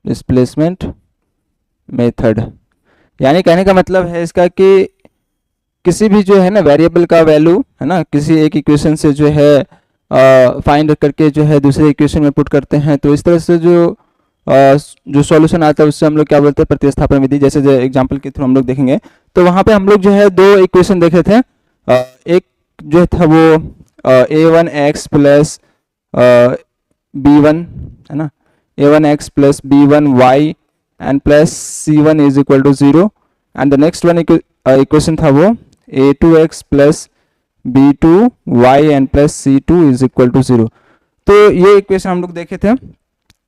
Displacement method, यानी कहने का मतलब है इसका कि किसी भी जो है ना वेरिएबल का वैल्यू है ना किसी एक इक्वेशन से जो है फाइंड करके जो है दूसरे इक्वेशन में पुट करते हैं, तो इस तरह से जो सॉल्यूशन आता है उससे हम लोग क्या बोलते हैं, प्रतिस्थापन विधि। जैसे जो एग्जांपल के थ्रू हम लोग देखेंगे, तो वहाँ पे हम लोग जो है दो इक्वेशन देखे थे। एक जो था वो a1x प्लस b1 है ना, a1x plus b1y and plus c1 is equal to 0, and the next one equation था वो a2x plus b2y and plus c2 is equal to 0। तो ये इक्वेशन हम लोग देखे थे,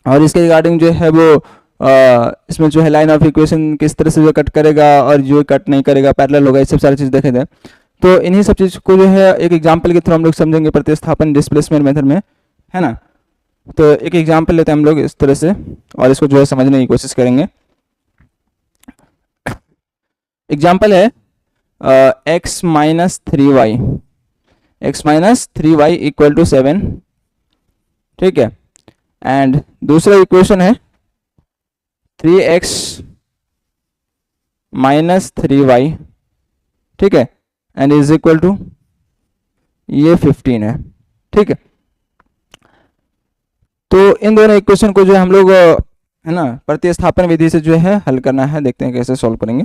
और इसके रिगार्डिंग जो है वो इसमें जो है लाइन ऑफ इक्वेशन किस तरह से जो कट करेगा और जो कट नहीं करेगा, पैरेलल होगा, ये सब सारी चीज़ देखे थे। तो इन्हीं सब चीज़ को जो है एक एग्जांपल के थ्रू हम लोग समझेंगे प्रतिस्थापन डिस्प्लेसमेंट मेथड में, है ना। तो एक एग्जांपल लेते हैं हम लोग इस तरह से, और इसको जो है समझने की कोशिश करेंगे। एग्जांपल है x minus 3y, x minus 3y equal to 7, ठीक है। एंड दूसरा इक्वेशन है 3x माइनस 3y, ठीक है, एंड इज इक्वल टू ये 15 है, ठीक है। तो इन दोनों इक्वेशन को जो है हम लोग है ना प्रतिस्थापन विधि से जो है हल करना है। देखते हैं कैसे सॉल्व करेंगे।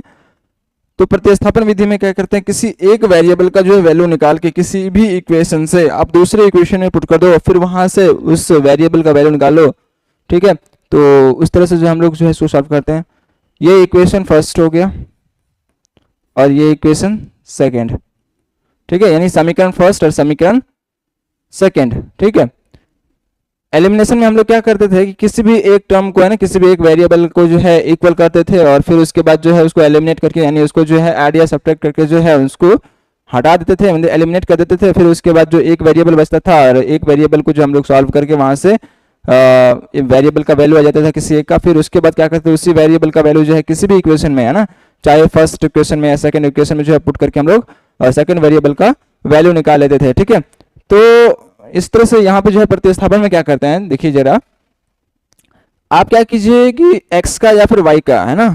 तो प्रतिस्थापन विधि में क्या करते हैं, किसी एक वेरिएबल का जो है वैल्यू निकाल के किसी भी इक्वेशन से आप दूसरे इक्वेशन में पुट कर दो, फिर वहां से उस वेरिएबल का वैल्यू निकालो, ठीक है। तो उस तरह से जो हम लोग जो है इसको सॉल्व करते हैं। ये इक्वेशन फर्स्ट हो गया और ये इक्वेशन सेकेंड, ठीक है, यानी समीकरण फर्स्ट और समीकरण सेकेंड, ठीक है। एलिमिनेशन में हम लोग क्या करते थे कि किसी भी एक टर्म को है ना, किसी भी एक वेरिएबल को जो है इक्वल करते थे, और फिर उसके बाद जो है उसको एलिमिनेट करके, यानी उसको जो है ऐड या सब्ट्रैक्ट करके जो है उसको हटा देते थे, मतलब एलिमिनेट कर देते थे। फिर उसके बाद जो एक वेरिएबल बचता था, और एक वेरिएबल को जो हम लोग सॉल्व करके वहां से वेरिएबल का वैल्यू आ जाता था किसी एक का। फिर उसके बाद क्या करते थे, उसी वेरिएबल का वैल्यू जो है किसी भी इक्वेशन में है ना, चाहे फर्स्ट इक्वेशन में या सेकंड इक्वेशन में जो है पुट करके हम लोग सेकंड वेरिएबल का वैल्यू निकाल लेते थे, ठीक है। तो इस तरह से यहाँ पे जो है प्रतिस्थापन में क्या करते हैं, देखिए जरा, आप क्या कीजिए कि x का या फिर y का है ना,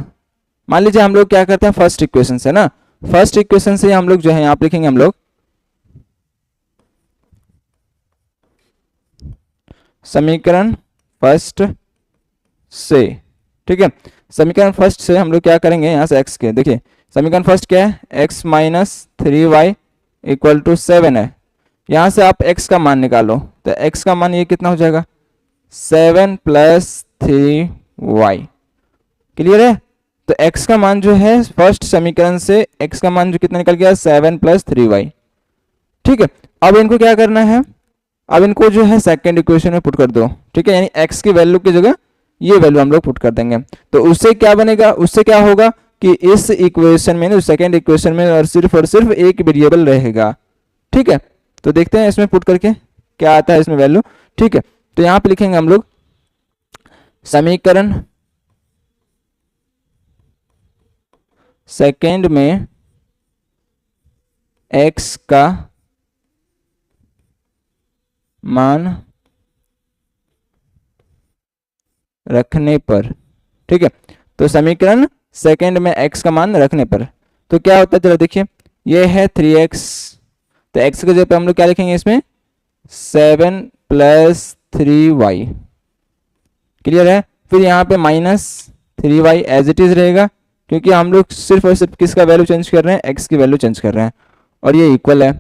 मान लीजिए हम लोग क्या करते हैं फर्स्ट इक्वेशन से ना, फर्स्ट इक्वेशन से हम लोग जो है यहाँ पे लिखेंगे हम लोग समीकरण फर्स्ट से, ठीक है। समीकरण फर्स्ट से हम लोग क्या करेंगे, यहाँ से x के, देखिए समीकरण फर्स्ट क्या है, x minus 3y equal to 7 है। यहाँ से आप x का मान निकालो, तो x का मान ये कितना हो जाएगा, 7 प्लस 3y, क्लियर है। तो x का मान जो है फर्स्ट समीकरण से x का मान जो कितना निकल गया, 7 प्लस 3y, ठीक है। अब इनको क्या करना है, अब इनको जो है सेकंड इक्वेशन में पुट कर दो, ठीक है, यानी x की वैल्यू की जगह ये वैल्यू हम लोग पुट कर देंगे। तो उससे क्या बनेगा, उससे क्या होगा कि इस इक्वेशन में, सेकंड इक्वेशन में और सिर्फ एक वेरिएबल रहेगा, ठीक है। तो देखते हैं इसमें पुट करके क्या आता है इसमें वैल्यू, ठीक है। तो यहाँ पे लिखेंगे हम लोग समीकरण सेकंड में x का मान रखने पर, ठीक है। तो समीकरण सेकंड में x का मान रखने पर तो क्या होता है, चलो देखिए, ये है 3x, तो x की जगह पे हम लोग क्या लिखेंगे इसमें 7 प्लस 3y, क्लियर है। फिर यहाँ पे minus 3y as it is रहेगा, क्योंकि हम लोग सिर्फ और सिर्फ किसका वैल्यू चेंज कर रहे हैं, x की वैल्यू चेंज कर रहे हैं, और ये इक्वल है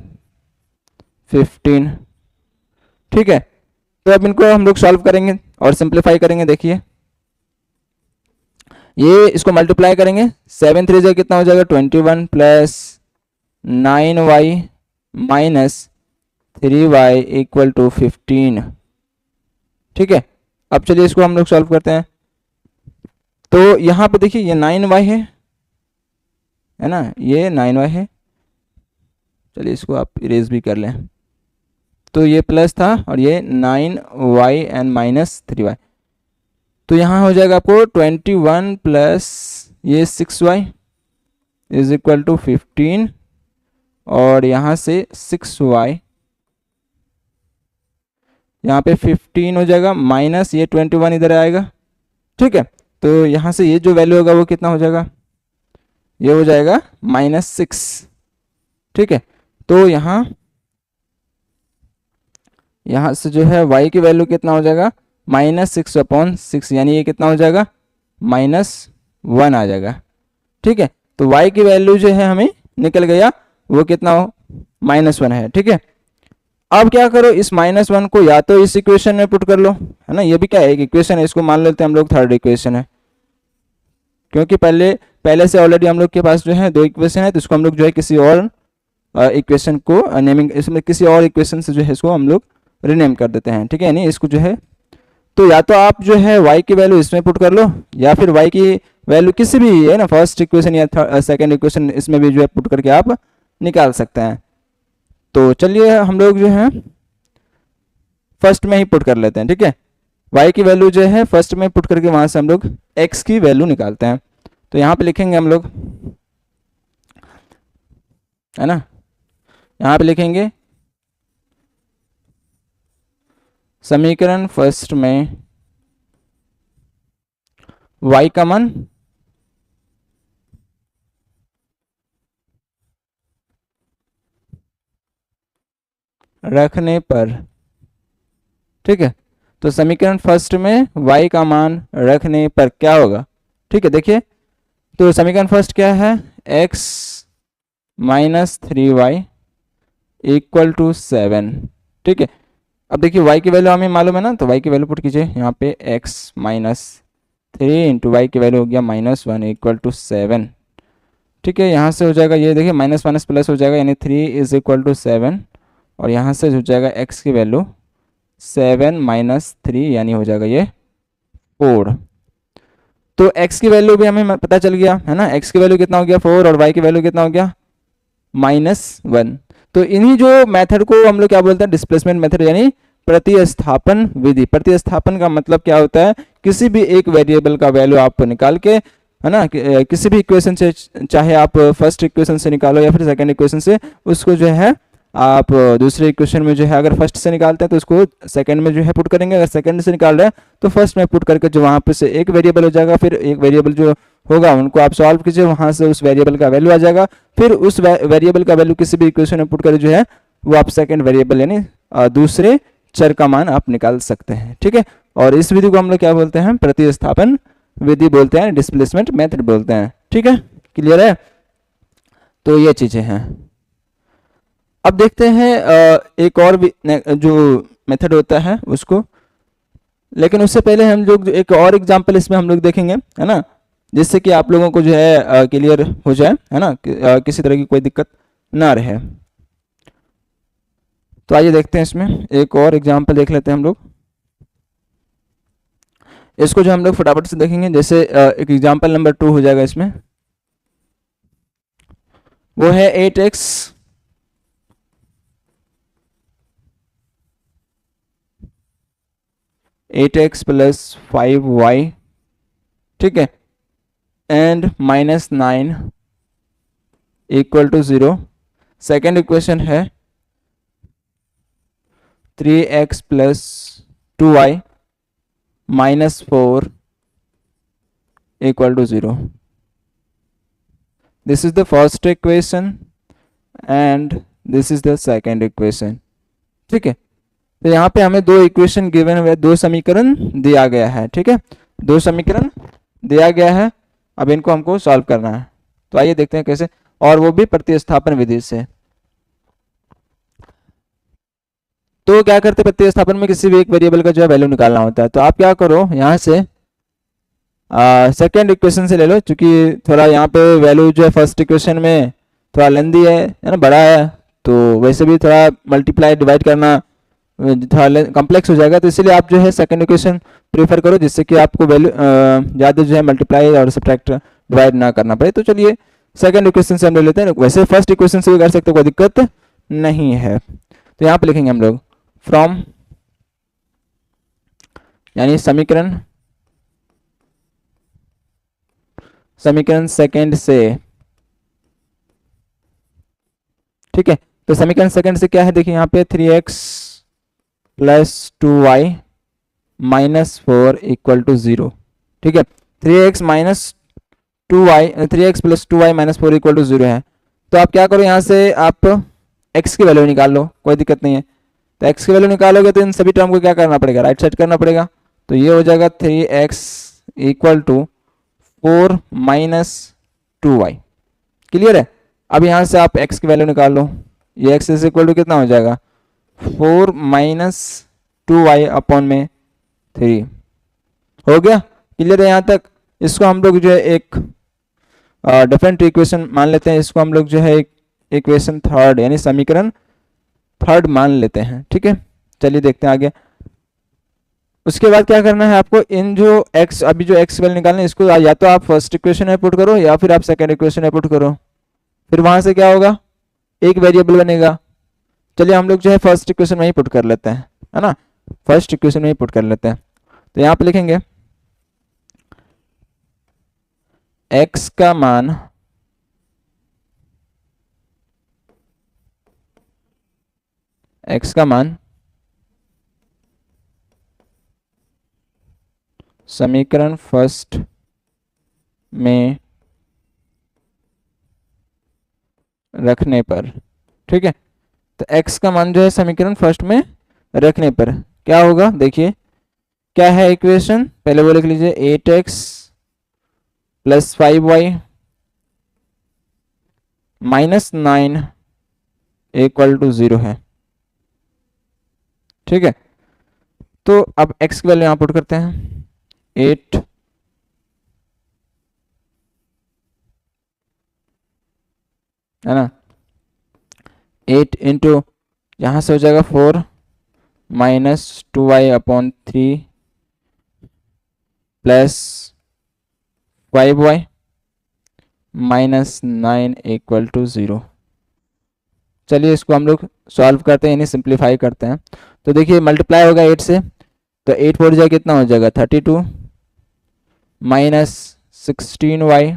15, ठीक है। तो अब इनको हम लोग सॉल्व करेंगे और सिंप्लीफाई करेंगे। देखिए ये इसको मल्टीप्लाई करेंगे, 7 3 से कितना हो जाएगा 21 plus 9y minus 3y equal to 15, ठीक है। अब चलिए इसको हम लोग सॉल्व करते हैं। तो यहाँ पे देखिए ये 9y है ना, ये 9y है, चलिए इसको आप इरेज भी कर लें। तो ये प्लस था और ये 9y एंड माइनस 3y, तो यहाँ हो जाएगा आपको 21 प्लस ये 6y इज इक्वल टू 15, और यहाँ से 6y, यहाँ पे 15 हो जाएगा, माइनस ये 21 इधर आएगा, ठीक है। तो यहाँ से ये जो वैल्यू होगा वो कितना हो जाएगा, ये हो जाएगा -6। ठीक है, तो यहाँ से जो है y की वैल्यू कितना हो जाएगा, -6/6, यानी ये कितना हो जाएगा, -1 आ जाएगा। ठीक है, तो y की वैल्यू जो है हमें निकल गया, वो कितना हो, -1 है। ठीक है, अब क्या करो, इस -1 को या तो इस इक्वेशन में पुट कर लो, है ना, ये भी क्या है, एक इक्वेशन है, इसको मान लेते हैं हम लोग थर्ड इक्वेशन है, क्योंकि पहले से ऑलरेडी हम लोग के पास जो है 2 इक्वेशन है, तो इसको हम लोग जो है किसी और इक्वेशन को नेमिंग, इसमें किसी और इक्वेशन से जो है इसको हम लोग रीनेम कर देते हैं। ठीक है, यानी इसको जो है, तो या तो आप जो है y की वैल्यू इसमें पुट कर लो, या फिर y की वैल्यू किसी भी, है ना, फर्स्ट इक्वेशन या सेकंड इक्वेशन, इसमें भी जो है पुट करके आप निकाल सकते हैं। तो चलिए हम लोग जो है फर्स्ट में ही पुट कर लेते हैं। ठीक है, y की वैल्यू जो है फर्स्ट में पुट करके वहां से हम लोग x की वैल्यू निकालते हैं। तो यहाँ पे लिखेंगे हम लोग, है ना, यहाँ पे लिखेंगे समीकरण फर्स्ट में y का मान रखने पर, ठीक है, तो समीकरण फर्स्ट में y का मान रखने पर क्या होगा। ठीक है, देखिए, तो समीकरण फर्स्ट क्या है, x - 3y = 7। ठीक है, अब देखिए y की वैल्यू हमें मालूम है ना, तो y की वैल्यू पुट कीजिए यहाँ पे, x - 3 × y की वैल्यू हो गया -1 = 7। ठीक है, यहाँ से हो जाएगा, ये देखिए माइनस माइनस प्लस हो जाएगा, यानी 3 = 7, और यहाँ से हो जाएगा x की वैल्यू 7 - 3, यानी हो जाएगा ये 4। तो x की वैल्यू भी हमें पता चल गया, है ना, x की वैल्यू कितना हो गया 4, और y की वैल्यू कितना हो गया -1। तो इन्हीं जो मेथड को हम लोग क्या बोलते हैं, डिस्प्लेसमेंट मेथड, यानी प्रतिस्थापन विधि। प्रतिस्थापन का मतलब क्या होता है, किसी भी एक वेरिएबल का वैल्यू आप निकाल के, है ना, किसी भी इक्वेशन से, चाहे आप फर्स्ट इक्वेशन से निकालो या फिर सेकंड इक्वेशन से, उसको जो है आप दूसरे इक्वेशन में जो है, अगर फर्स्ट से निकालते हैं तो उसको सेकंड में जो है पुट करेंगे, अगर सेकंड से निकाल रहे हैं तो फर्स्ट में पुट करके जो वहाँ पे से एक वेरिएबल हो जाएगा, फिर एक वेरिएबल जो होगा उनको आप सॉल्व कीजिए, वहाँ से उस वेरिएबल का वैल्यू आ जाएगा, फिर उस वेरिएबल का वैल्यू किसी भी इक्वेशन में पुट कर जो है वो आप सेकंड वेरिएबल यानी दूसरे चर का मान आप निकाल सकते हैं। ठीक है, और इस विधि को हम लोग क्या बोलते हैं, प्रतिस्थापन विधि बोलते हैं, डिस्प्लेसमेंट मेथड बोलते हैं। ठीक है, क्लियर है, तो ये चीजें हैं। अब देखते हैं एक और भी जो मेथड होता है उसको, लेकिन उससे पहले हम लोग एक और एग्जांपल इसमें हम लोग देखेंगे, है ना, जिससे कि आप लोगों को जो है क्लियर हो जाए, है ना, किसी तरह की कोई दिक्कत ना रहे। तो आइए देखते हैं, इसमें एक और एग्जांपल देख लेते हैं हम लोग। इसको जो हम लोग फटाफट से देखेंगे, जैसे एक एग्जांपल नंबर 2 हो जाएगा इसमें, वो है 8x + 5y, ठीक है, एंड -9 = 0। सेकेंड इक्वेशन है 3x + 2y -4 = 0। This is the first equation and this is the second equation। ठीक है, तो यहाँ पे हमें 2 इक्वेशन गिवन हुए, 2 समीकरण दिया गया है। ठीक है, 2 समीकरण दिया गया है, अब इनको हमको सॉल्व करना है। तो आइए देखते हैं कैसे, और वो भी प्रतिस्थापन विधि से। तो क्या करते हैं, प्रतिस्थापन में किसी भी एक वेरिएबल का जो है वैल्यू निकालना होता है। तो आप क्या करो, यहाँ से सेकेंड इक्वेशन से ले लो, क्योंकि थोड़ा यहाँ पे वैल्यू जो है फर्स्ट इक्वेशन में थोड़ा लेंदी है ना, बड़ा है, तो वैसे भी थोड़ा मल्टीप्लाई डिवाइड करना थोड़ा कॉम्प्लेक्स हो जाएगा, तो इसलिए आप जो है सेकंड इक्वेशन प्रेफर करो, जिससे कि आपको वैल्यू ज़्यादा जो है मल्टीप्लाई और सब्ट्रैक्ट डिवाइड ना करना पड़े। तो चलिए सेकंड इक्वेशन से हम ले लेते हैं, वैसे फर्स्ट इक्वेशन से भी कर सकते हो, कोई दिक्कत नहीं है। तो यहाँ पे लिखेंगे हम लोग फ्रॉम, यानी समीकरण सेकंड से। ठीक है, तो समीकरण सेकंड से क्या है, देखिए यहाँ पे 3x + 2y -4 = 0। ठीक है, 3x minus 2y 3x plus 2y minus 4 equal to 0 है। तो आप क्या करो, यहाँ से आप x की वैल्यू निकाल लो, कोई दिक्कत नहीं है। तो x की वैल्यू निकालोगे तो इन सभी टर्म को क्या करना पड़ेगा, राइट साइड करना पड़ेगा। तो ये हो जाएगा 3x equal to 4 minus 2y। Clear है। अब यहाँ से आप x की वैल्यू निकाल लो, ये x इज इक्वल टू कितना हो जाएगा 4 माइनस 2y अपॉन में 3। हो गया, क्लियर है यहाँ तक। इसको हम लोग जो है एक डिफरेंट इक्वेशन मान लेते हैं, इसको हम लोग जो है एक इक्वेशन थर्ड यानी समीकरण थर्ड मान लेते हैं। ठीक है, चलिए देखते हैं आगे। उसके बाद क्या करना है आपको, इन जो x अभी जो x वैल्यू निकालना है इसको या तो आप फर्स्ट इक्वेशन में पुट करो या फिर आप सेकंड इक्वेशन में पुट करो, फिर वहां से क्या होगा एक वेरिएबल बनेगा। चलिए हम लोग जो है फर्स्ट इक्वेशन में ही पुट कर लेते हैं, है ना, फर्स्ट इक्वेशन में ही पुट कर लेते हैं। तो यहाँ पे लिखेंगे x का मान समीकरण फर्स्ट में रखने पर, ठीक है। तो x का मान जो है समीकरण फर्स्ट में रखने पर क्या होगा, देखिए क्या है इक्वेशन, पहले वो लिख लीजिए 8x plus 5y minus 9 equal to 0 है। ठीक है, तो अब x की वैल्यू यहां पुट करते हैं 8 है ना, 8 इंटू यहां से हो जाएगा 4 minus 2y upon 3 plus 5y minus 9 equal to 0। चलिए इसको हम लोग सॉल्व करते हैं यानी सिंप्लीफाई करते हैं। तो देखिए मल्टीप्लाई होगा 8 से, तो 8 4 जाए कितना हो जाएगा 32 minus 16y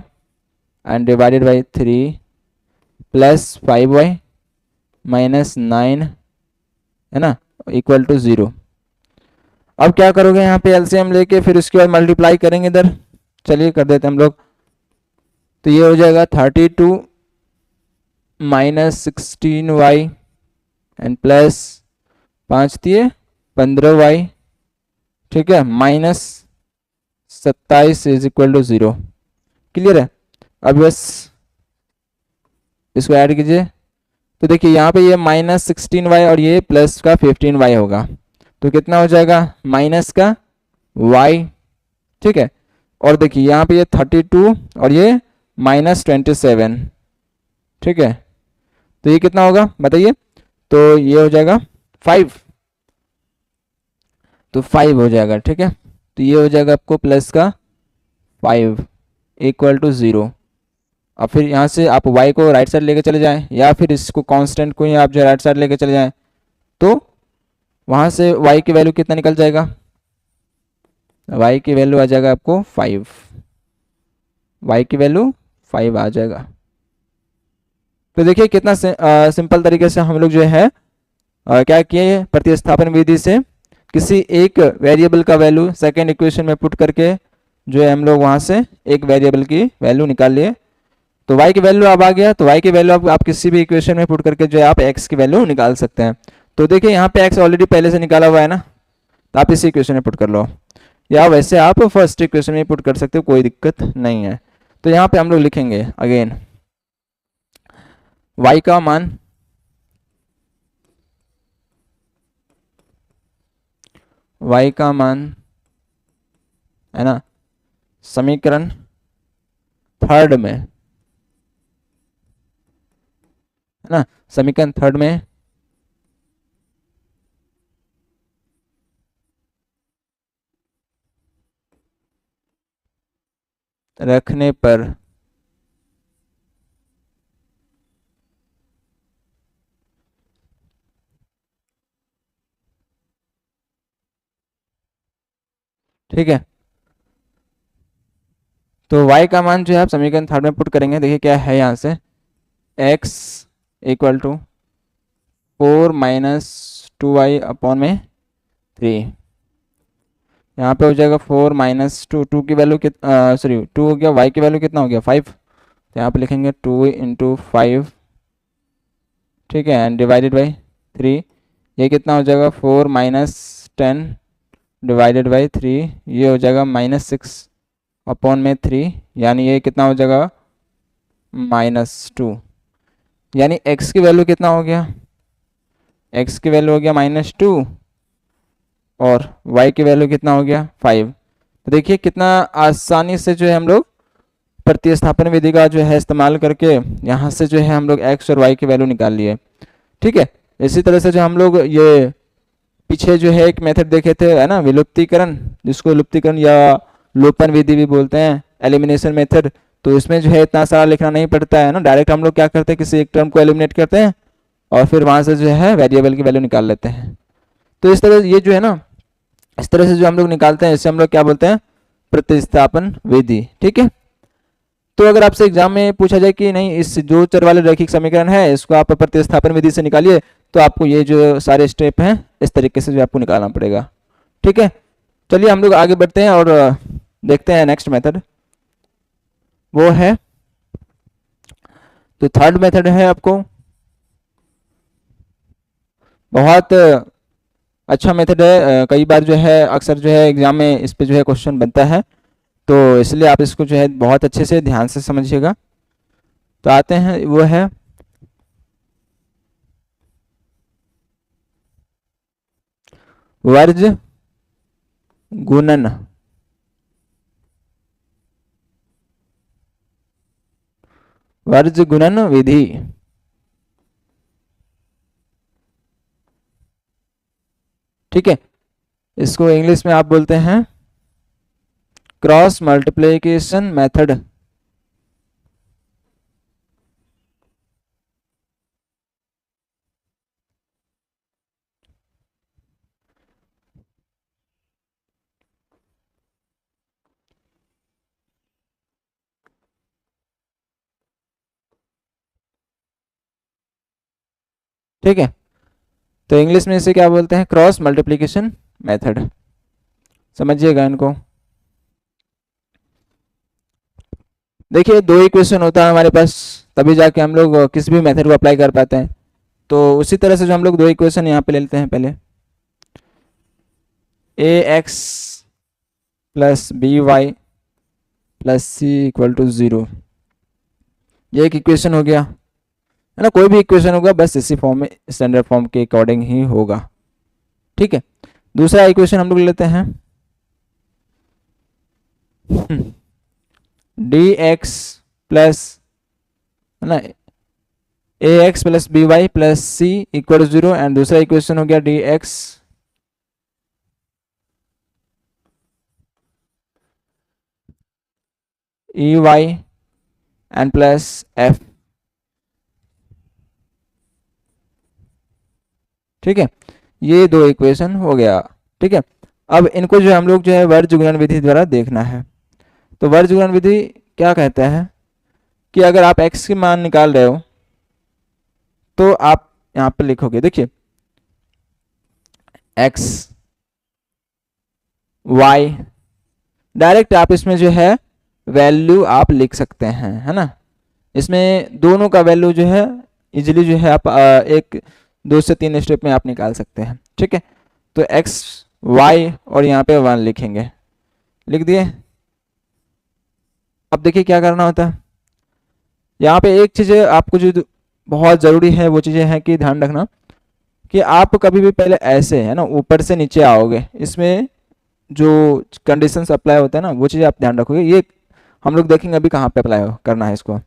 and divided by 3 plus 5y minus 9 है ना इक्वल टू 0। अब क्या करोगे यहाँ पे एलसीएम लेके फिर उसके बाद मल्टीप्लाई करेंगे इधर, चलिए कर देते हैं हम लोग। तो ये हो जाएगा 32 माइनस 16y एंड प्लस 5 दिए 15y, ठीक है, minus 27 is equal to 0। Clear है। अब बस इसको ऐड कीजिए, तो देखिए यहाँ पे ये माइनस 16y और ये प्लस का 15y होगा, तो कितना हो जाएगा माइनस का y, ठीक है। और देखिए यहाँ पे ये 32 और ये माइनस 27, ठीक है, तो ये कितना होगा बताइए, तो ये हो जाएगा 5, तो 5 हो जाएगा, ठीक है। तो ये हो जाएगा आपको प्लस का 5 इक्वल टू 0। अब फिर यहाँ से आप y को राइट साइड लेके चले जाएं या फिर इसको कांस्टेंट को ही आप जो राइट साइड लेके चले जाएं, तो वहाँ से y की वैल्यू कितना निकल जाएगा, y की वैल्यू आ जाएगा आपको 5, y की वैल्यू 5 आ जाएगा। तो देखिए कितना सिंपल तरीके से हम लोग जो है क्या किए, प्रतिस्थापन विधि से किसी एक वेरिएबल का वैल्यू सेकेंड इक्वेशन में पुट करके जो है हम लोग वहाँ से एक वेरिएबल की वैल्यू निकाल लिए। तो y की वैल्यू अब आ गया, तो y की वैल्यू आप किसी भी इक्वेशन में पुट करके जो है आप x की वैल्यू निकाल सकते हैं। तो देखिए यहाँ पे x ऑलरेडी पहले से निकाला हुआ है ना, तो आप इसी इक्वेशन में पुट कर लो, या वैसे आप फर्स्ट इक्वेशन में पुट कर सकते हो, कोई दिक्कत नहीं है। तो यहाँ पे हम लोग लिखेंगे अगेन y का मान है ना समीकरण थर्ड में, है ना, समीकरण थर्ड में रखने पर ठीक है। तो y का मान जो है आप समीकरण थर्ड में पुट करेंगे, देखिए क्या है यहाँ से x equal to 4 minus 2y upon में 3, यहाँ पे हो जाएगा 4 माइनस टू, टू की वैल्यू कित सॉरी 2 हो गया, y की वैल्यू कितना हो गया 5, तो यहाँ पे लिखेंगे 2 इंटू 5, ठीक है, एंड डिवाइडेड बाई 3, ये कितना हो जाएगा 4 माइनस 10 डिवाइडेड बाई 3, ये हो जाएगा -6 अपॉन में 3, यानी ये कितना हो जाएगा -2, यानी x की वैल्यू कितना हो गया, x की वैल्यू हो गया -2 और y की वैल्यू कितना हो गया 5। तो देखिए कितना आसानी से जो है हम लोग प्रतिस्थापन विधि का जो है इस्तेमाल करके यहाँ से जो है हम लोग x और y की वैल्यू निकाल लिए, ठीक है। इसी तरह से जो हम लोग ये पीछे जो है एक मेथड देखे थे, है ना, विलुप्तीकरण, जिसको विलुप्तीकरण या लोपन विधि भी बोलते हैं, एलिमिनेशन मेथड, तो इसमें जो है इतना सारा लिखना नहीं पड़ता है ना, डायरेक्ट हम लोग क्या करते हैं, किसी एक टर्म को एलिमिनेट करते हैं और फिर वहाँ से जो है वेरिएबल की वैल्यू निकाल लेते हैं। तो इस तरह ये जो है ना, इस तरह से जो हम लोग निकालते हैं, इसे हम लोग क्या बोलते हैं, प्रतिस्थापन विधि, ठीक है। तो अगर आपसे एग्जाम में पूछा जाए कि नहीं इस जो चर वाले रैखिक समीकरण है इसको आप प्रतिस्थापन विधि से निकालिए, तो आपको ये जो सारे स्टेप हैं इस तरीके से जो आपको निकालना पड़ेगा, ठीक है। चलिए हम लोग आगे बढ़ते हैं और देखते हैं नेक्स्ट मेथड, वो है, तो थर्ड मेथड है आपको बहुत अच्छा मेथड है, कई बार जो है अक्सर जो है एग्जाम में इस पे जो है क्वेश्चन बनता है, तो इसलिए आप इसको जो है बहुत अच्छे से ध्यान से समझिएगा। तो आते हैं, वो है वर्ज गुणन, वर्ज गुणन विधि, ठीक है। इसको इंग्लिश में आप बोलते हैं क्रॉस मल्टीप्लिकेशन मेथड, ठीक है। तो इंग्लिश में इसे क्या बोलते हैं, क्रॉस मल्टीप्लिकेशन मेथड, समझिएगा इनको। देखिए दो इक्वेशन होता है हमारे पास, तभी जाके हम लोग किसी भी मेथड को अप्लाई कर पाते हैं। तो उसी तरह से जो हम लोग दो इक्वेशन यहाँ पे ले लेते हैं, पहले ax plus B Y plus C equal to 0, ये एक इक्वेशन हो गया, है ना। कोई भी इक्वेशन होगा बस इसी फॉर्म में, स्टैंडर्ड फॉर्म के अकॉर्डिंग ही होगा, ठीक है। दूसरा इक्वेशन हम लोग लेते हैं डी एक्स प्लस, है ना, A X plus B Y plus C equal 0, and दूसरा इक्वेशन हो गया D X E Y and plus F, ठीक है। ये दो इक्वेशन हो गया, ठीक है। अब इनको जो हम लोग जो है वर्ज गुणन विधि द्वारा देखना है। तो वर्ज गुणन विधि क्या कहता है कि अगर आप x के मान निकाल रहे हो तो आप यहाँ पे लिखोगे, देखिए x y, डायरेक्ट आप इसमें जो है वैल्यू आप लिख सकते हैं, है ना। इसमें दोनों का वैल्यू जो है इजीली जो है आप एक 2 से 3 स्टेप में आप निकाल सकते हैं, ठीक है। तो x y और यहाँ पे 1 लिखेंगे, लिख दिए। अब देखिए क्या करना होता है, यहाँ पे एक चीज़ आपको जो बहुत ज़रूरी है वो चीज़ें हैं कि ध्यान रखना कि आप कभी भी पहले ऐसे, है ना, ऊपर से नीचे आओगे, इसमें जो कंडीशंस अप्लाई होता है ना वो चीज़ें आप ध्यान रखोगे। ये हम लोग देखेंगे अभी कहाँ पे अप्लाई करना है इसको।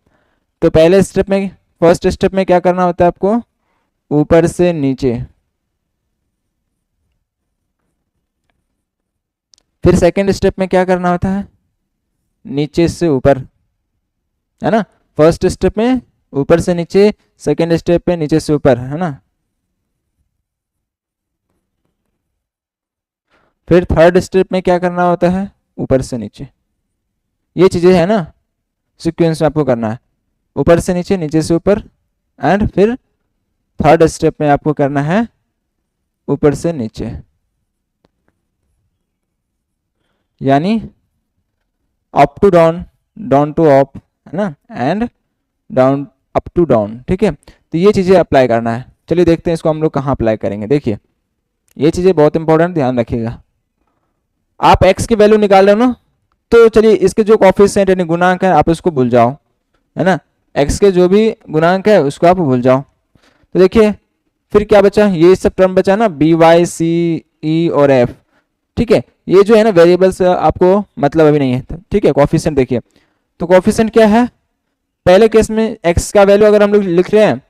तो पहले स्टेप में, फर्स्ट स्टेप में क्या करना होता है आपको, ऊपर से नीचे, फिर सेकंड स्टेप में क्या करना होता है, नीचे से ऊपर, है ना। फर्स्ट स्टेप में ऊपर से नीचे, सेकंड स्टेप पे नीचे से ऊपर, है ना। फिर थर्ड स्टेप में क्या करना होता है, ऊपर से नीचे। ये चीज़ें है ना सीक्वेंस में आपको करना है, ऊपर से नीचे, नीचे से ऊपर, एंड फिर थर्ड स्टेप में आपको करना है ऊपर से नीचे। यानी up to down, down to up, है ना, and down up to down. ठीक है, तो ये चीज़ें अप्लाई करना है। चलिए देखते हैं इसको हम लोग कहाँ अप्लाई करेंगे। देखिए ये चीज़ें बहुत इंपॉर्टेंट, ध्यान रखिएगा। आप x की वैल्यू निकाल रहे हो ना, तो चलिए इसके जो कोफिशिएंट यानी गुणांक है आप उसको भूल जाओ, है ना, x के जो भी गुणांक है उसको आप भूल जाओ। तो देखिए फिर क्या बचा, ये सब टर्म बचा ना, बी वाई सी ई और एफ। ठीक है, ये जो है ना वेरिएबल्स आपको मतलब अभी नहीं है। ठीक है, कोफिशिएंट देखिए, तो कोफिशिएंट क्या है, पहले केस में x का वैल्यू अगर हम लोग लिख रहे हैं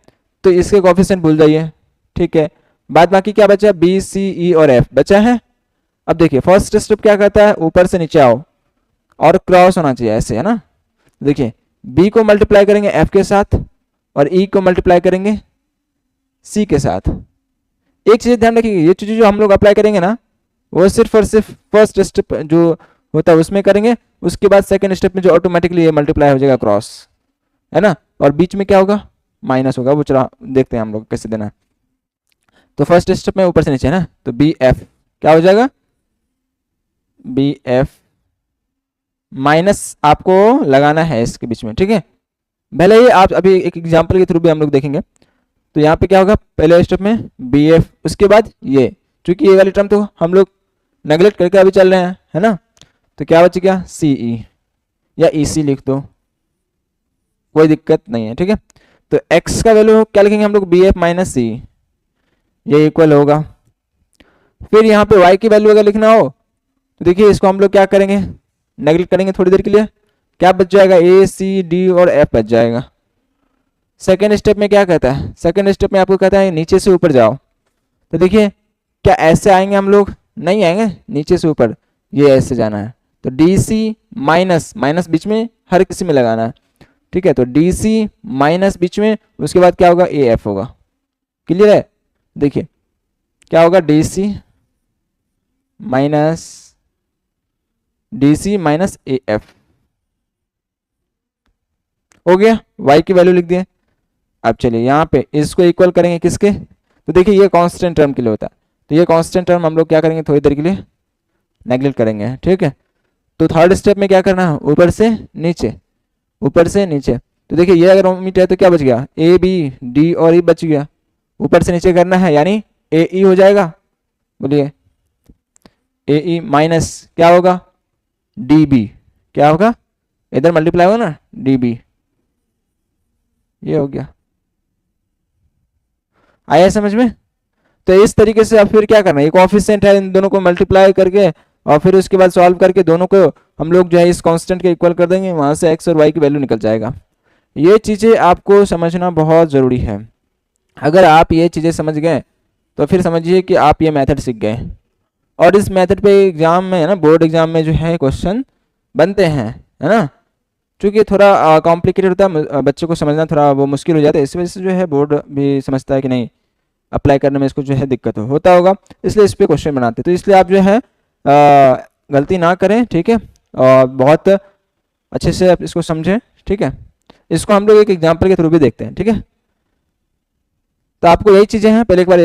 तो इसके कोफिशिएंट भूल जाइए। ठीक है, बाद बाकी क्या बचा, बी सी ई और एफ बचा है। अब देखिए फर्स्ट स्टेप क्या कहता है, ऊपर से नीचे आओ और क्रॉस होना चाहिए ऐसे, है ना। देखिए b को मल्टीप्लाई करेंगे f के साथ और e को मल्टीप्लाई करेंगे c के साथ। एक चीज ध्यान रखिए, ये चीज जो हम लोग अप्लाई करेंगे ना वो सिर्फ और सिर्फ फर्स्ट स्टेप जो होता है उसमें करेंगे, उसके बाद सेकंड स्टेप में जो ऑटोमेटिकली ये मल्टीप्लाई हो जाएगा क्रॉस, है ना, और बीच में क्या होगा, माइनस होगा। वो चला देखते हैं हम लोग कैसे देना है। तो फर्स्ट स्टेप में ऊपर से नीचे है ना, तो बी एफ क्या हो जाएगा, बी एफ माइनस आपको लगाना है इसके बीच में। ठीक है, भले ही आप अभी एक एग्जांपल के थ्रू भी हम लोग देखेंगे। तो यहाँ पे क्या होगा, पहले स्टेप में बी एफ, उसके बाद ये, चूंकि ये वाली टर्म तो हम लोग नेगलेक्ट करके अभी चल रहे हैं, है ना, तो क्या बच गया, सी ई या ई सी लिख दो, कोई दिक्कत नहीं है। ठीक है, तो x का वैल्यू क्या लिखेंगे हम लोग, बी एफ माइनस सी, ये इक्वल होगा। फिर यहाँ पे y की वैल्यू अगर लिखना हो तो देखिए इसको हम लोग क्या करेंगे, नेगलेक्ट करेंगे थोड़ी देर के लिए, क्या बच जाएगा, ए सी डी और एफ बच जाएगा। सेकेंड स्टेप में क्या कहता है, सेकेंड स्टेप में आपको कहता है नीचे से ऊपर जाओ। तो देखिए क्या ऐसे आएंगे हम लोग, नहीं आएंगे, नीचे से ऊपर ये ऐसे जाना है। तो डी सी माइनस, माइनस बीच में हर किसी में लगाना है। ठीक है, तो डी सी माइनस बीच में, उसके बाद क्या होगा, ए एफ होगा। क्लियर है, देखिए क्या होगा, D C minus D C minus A F हो गया, y की वैल्यू लिख दिए। अब चलिए यहाँ पे इसको इक्वल करेंगे किसके, तो देखिए ये कांस्टेंट टर्म के लिए होता है, तो ये कांस्टेंट टर्म हम लोग क्या करेंगे, थोड़ी देर के लिए नेगलेक्ट करेंगे। ठीक है, तो थर्ड स्टेप में क्या करना है, ऊपर से नीचे, ऊपर से नीचे। तो देखिए ये अगर ओमिट है तो क्या बच गया, ए बी डी और ई बच गया, ऊपर से नीचे करना है यानी ए ई हो जाएगा, बोलिए ए ई माइनस क्या होगा, डी बी, क्या होगा, इधर मल्टीप्लाई होगा ना, डी बी, ये हो गया। आया समझ में। तो इस तरीके से अब फिर क्या करना है, ये कोएफिशिएंट है, इन दोनों को मल्टीप्लाई करके और फिर उसके बाद सॉल्व करके दोनों को हम लोग जो है इस कांस्टेंट के इक्वल कर देंगे, वहां से x और y की वैल्यू निकल जाएगा। ये चीज़ें आपको समझना बहुत ज़रूरी है। अगर आप ये चीज़ें समझ गए तो फिर समझिए कि आप ये मेथड सीख गए, और इस मेथड पे एग्जाम में, है ना, बोर्ड एग्जाम में जो है क्वेश्चन बनते हैं, है ना। चूँकि थोड़ा कॉम्प्लिकेटेड होता है, बच्चों को समझना थोड़ा वो मुश्किल हो जाता है, इस वजह से जो है बोर्ड भी समझता है कि नहीं अप्लाई करने में इसको जो है दिक्कत होता होगा, इसलिए इस पर क्वेश्चन बनाते। तो इसलिए आप जो है गलती ना करें, ठीक है, और बहुत अच्छे से आप इसको समझें। ठीक है, इसको हम लोग एक एग्जाम्पल के थ्रू भी देखते हैं। ठीक है, तो आपको यही चीज़ें हैं, पहले एक बार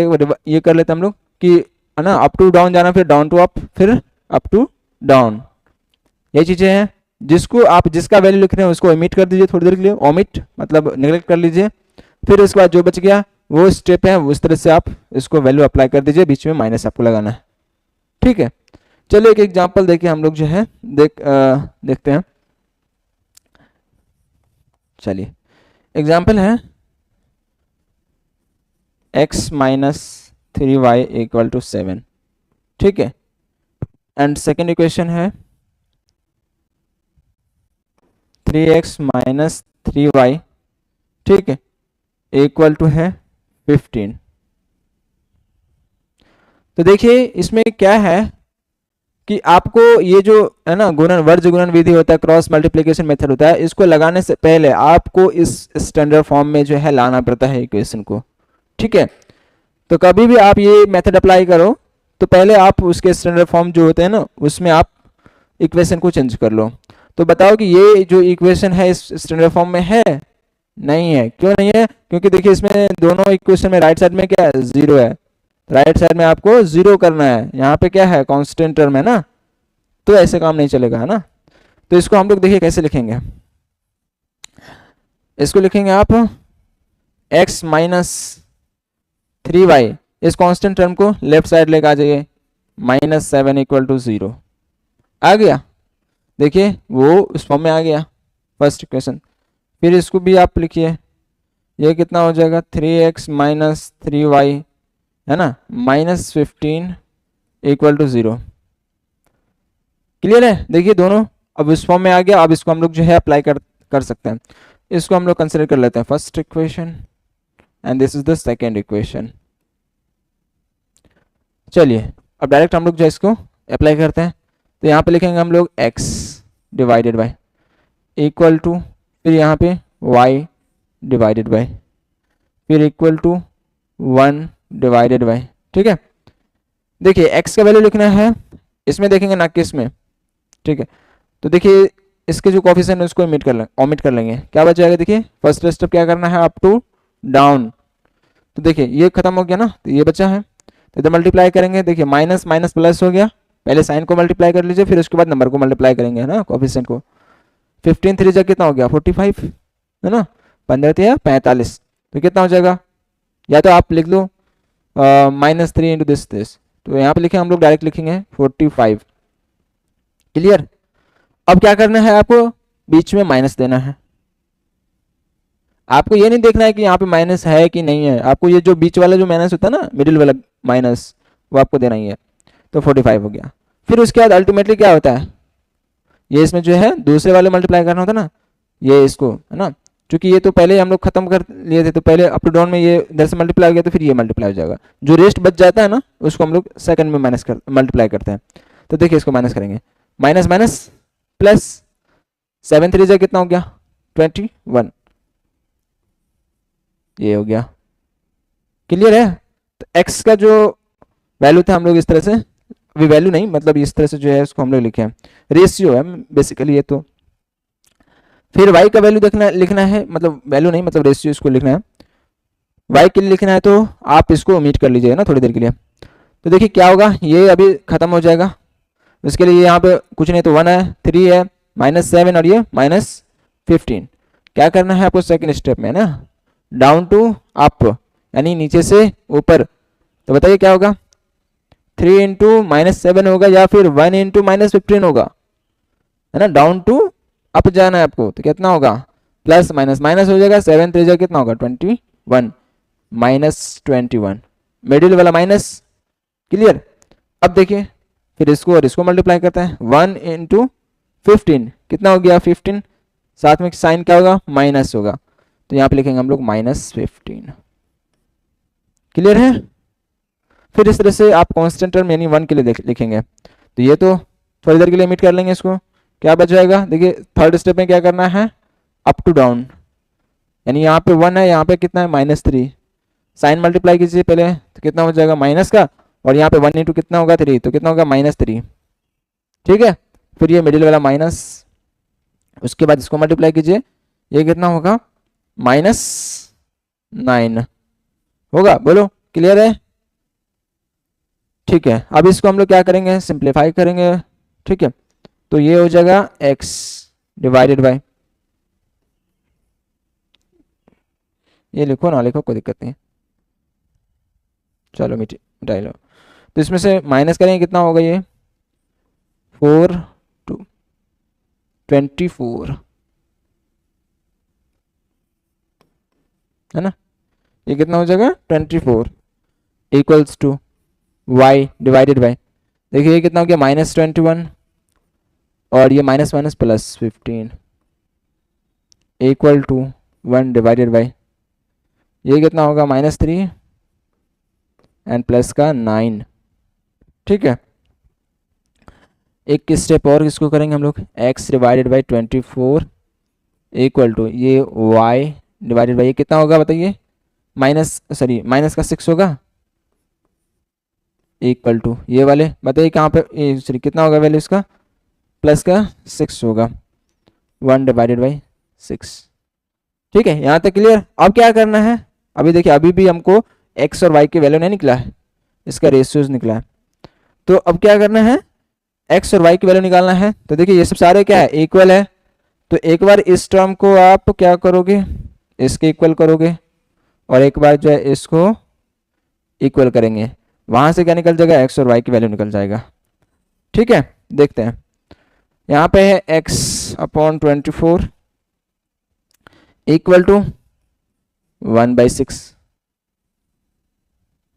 ये कर लेते हैं हम लोग कि, है ना, अप टू डाउन जाना, फिर डाउन टू अप, फिर अप टू डाउन, यही चीज़ें हैं। जिसको आप जिसका वैल्यू लिख रहे हैं उसको ओमिट कर दीजिए थोड़ी देर के लिए, ओमिट मतलब नेगलेक्ट कर लीजिए। फिर उसके बाद जो बच गया वो स्टेप है, उस तरह से आप इसको वैल्यू अप्लाई कर दीजिए, बीच में माइनस आपको लगाना है। ठीक है, चलिए एक एग्जांपल देखिए हम लोग जो है देखते हैं। चलिए एग्जांपल है x minus 3y equal to 7। ठीक है, एंड सेकेंड इक्वेशन है 3x माइनस 3y, ठीक है, इक्वल टू है 15। तो देखिए इसमें क्या है कि आपको ये जो है ना गुणन वर्ज गुणन विधि होता है, क्रॉस मल्टीप्लिकेशन मेथड होता है, इसको लगाने से पहले आपको इस स्टैंडर्ड फॉर्म में जो है लाना पड़ता है इक्वेशन को। ठीक है, तो कभी भी आप ये मेथड अप्लाई करो तो पहले आप उसके स्टैंडर्ड फॉर्म जो होते हैं ना उसमें आप इक्वेशन को चेंज कर लो। तो बताओ कि ये जो इक्वेशन है इस स्टैंडर्ड फॉर्म में है, नहीं है। क्यों नहीं है, क्योंकि देखिए इसमें दोनों इक्वेशन में राइट साइड में क्या है, जीरो है, राइट साइड में आपको जीरो करना है। यहाँ पे क्या है, कांस्टेंट टर्म है ना, तो ऐसे काम नहीं चलेगा, है ना। तो इसको हम लोग देखिए कैसे लिखेंगे, इसको लिखेंगे आप x माइनस 3y, इस कांस्टेंट टर्म को लेफ्ट साइड लेकर आ जाइए, -7 इक्वल टू 0 आ गया। देखिए वो उस फॉर्म में आ गया फर्स्ट इक्वेशन। फिर इसको भी आप लिखिए, ये कितना हो जाएगा 3x माइनस 3y, है ना, -15 इक्वल टू 0। क्लियर है। देखिए दोनों अब इस फॉर्म में आ गया। अब इसको हम लोग जो है अप्लाई कर सकते हैं। इसको हम लोग कंसिडर कर लेते हैं first equation and this is the second equation. चलिए अब डायरेक्ट हम लोग जो है इसको अप्लाई करते हैं। तो यहाँ पे लिखेंगे हम लोग x divided by equal to, फिर यहाँ पे y डिवाइडेड बाय, फिर इक्वल टू 1 डिवाइडेड बाय। ठीक है, देखिए x का वैल्यू लिखना है, इसमें देखेंगे ना कि इसमें, ठीक है। तो देखिए इसके जो कोफिशिएंट है उसको ओमिट कर लेंगे। क्या बच जाएगा, देखिए फर्स्ट स्टेप क्या करना है, अप टू डाउन। तो देखिए ये खत्म हो गया ना, तो ये बचा है, तो इधर मल्टीप्लाई करेंगे। देखिए माइनस माइनस प्लस हो गया, पहले साइन को मल्टीप्लाई कर लीजिए, फिर उसके बाद नंबर को मल्टीप्लाई करेंगे, है ना, कोफिशिएंट को। 15 3 जा कितना हो गया 45, है ना, 15 3 45, तो कितना हो जाएगा, या तो आप लिख लो -3 इंटू दिस, तो यहाँ पे लिखे हम लोग डायरेक्ट लिखेंगे 45। क्लियर। अब क्या करना है, आपको बीच में माइनस देना है। आपको ये नहीं देखना है कि यहाँ पे माइनस है कि नहीं है, आपको ये जो बीच वाला जो माइनस होता है ना, मिडिल वाला माइनस, वो आपको देना ही है। तो 45 हो गया। फिर उसके बाद अल्टीमेटली क्या होता है, ये इसमें जो है दूसरे वाले मल्टीप्लाई करना होता है ना, ये इसको, है ना, क्योंकि ये तो पहले हम लोग खत्म कर लिए थे, तो पहले अप टू डाउन में ये इधर से मल्टीप्लाई हो गया, तो फिर ये मल्टीप्लाई हो जाएगा। जो रेस्ट बच जाता है ना, उसको हम लोग सेकंड में मल्टीप्लाई करते हैं। तो देखिए इसको माइनस करेंगे, माइनस माइनस प्लस, 7 3 कितना हो गया 21, ये हो गया। क्लियर है। तो x का जो वैल्यू था हम लोग इस तरह से, अभी वैल्यू नहीं मतलब इस तरह से जो है उसको हम लोग लिखे हैं, रेशियो है बेसिकली ये। तो फिर y का वैल्यू लिखना है, मतलब वैल्यू नहीं मतलब रेशियो, इसको लिखना है। y के लिए लिखना है, तो आप इसको ओमिट कर लीजिएगा ना थोड़ी देर के लिए। तो देखिए क्या होगा, ये अभी खत्म हो जाएगा। इसके लिए यहाँ पे कुछ नहीं, तो 1 है, 3 है, -7 और ये -15। क्या करना है आपको सेकंड स्टेप में, ना, डाउन टू अप, यानी नीचे से ऊपर। तो बताइए क्या होगा, 3 इंटू -7 होगा या फिर 1 इंटू -15 होगा, है ना। डाउन टू अप जाना है आपको, तो कितना होगा, प्लस माइनस माइनस हो जाएगा, 7 3 कितना होगा 21, -21, मिडिल वाला माइनस। क्लियर। अब देखिए फिर इसको और इसको मल्टीप्लाई करते हैं, 1 इंटू 15 कितना हो गया 15, साथ में साइन क्या होगा, माइनस होगा, तो यहाँ पे लिखेंगे हम लोग -15। क्लियर है। फिर इस तरह से आप कांस्टेंट टर्म यानी 1 के लिए लिखेंगे। तो ये तो थोड़ी देर के लिए ओमिट कर लेंगे इसको। क्या बच जाएगा, देखिए थर्ड स्टेप में क्या करना है, अप टू डाउन, यानी यहाँ पे 1 है, यहाँ पे कितना है -3, साइन मल्टीप्लाई कीजिए पहले, तो कितना हो जाएगा माइनस का, और यहाँ पे 1 इंटू कितना होगा 3, तो कितना होगा -3। ठीक है। फिर ये मिडिल वाला माइनस, उसके बाद इसको मल्टीप्लाई कीजिए, ये कितना होगा -9 होगा। बोलो क्लियर है। ठीक है। अब इसको हम लोग क्या करेंगे, सिंप्लीफाई करेंगे। ठीक है, तो ये हो जाएगा x डिवाइडेड बाय, ये लिखो ना लिखो कोई दिक्कत नहीं, चलो मिटाई लो। तो इसमें से माइनस करेंगे, कितना होगा ये 4 2 24, है ना, ये कितना हो जाएगा 24 equals to y divided by, देखिए ये कितना हो गया -21, और ये minus minus plus 15 equal to 1 divided by, ये कितना होगा -3 एंड प्लस का 9। ठीक है। एक स्टेप और इसको करेंगे हम लोग, x divided by 24 equal to ये y डिवाइडेड बाई, ये कितना होगा बताइए, माइनस का 6 होगा, इक्वल टू ये वाले बताइए कहाँ पे, सॉरी कितना होगा वैल्यू इसका, प्लस का 6 होगा, 1 डिवाइडेड बाई 6। ठीक है, यहाँ तक क्लियर। अब क्या करना है, अभी देखिए अभी भी हमको x और y की वैल्यू नहीं निकला है, इसका रेशियोज निकला है। तो अब क्या करना है, एक्स और वाई की वैल्यू निकालना है। तो देखिए ये सब सारे क्या है, इक्वल है। तो एक बार इस टर्म को आप क्या करोगे, इसके इक्वल करोगे, और एक बार जो है इसको इक्वल करेंगे, वहां से क्या निकल जाएगा, एक्स और वाई की वैल्यू निकल जाएगा। ठीक है, देखते हैं। यहाँ पे है x/24 इक्वल टू 1/6।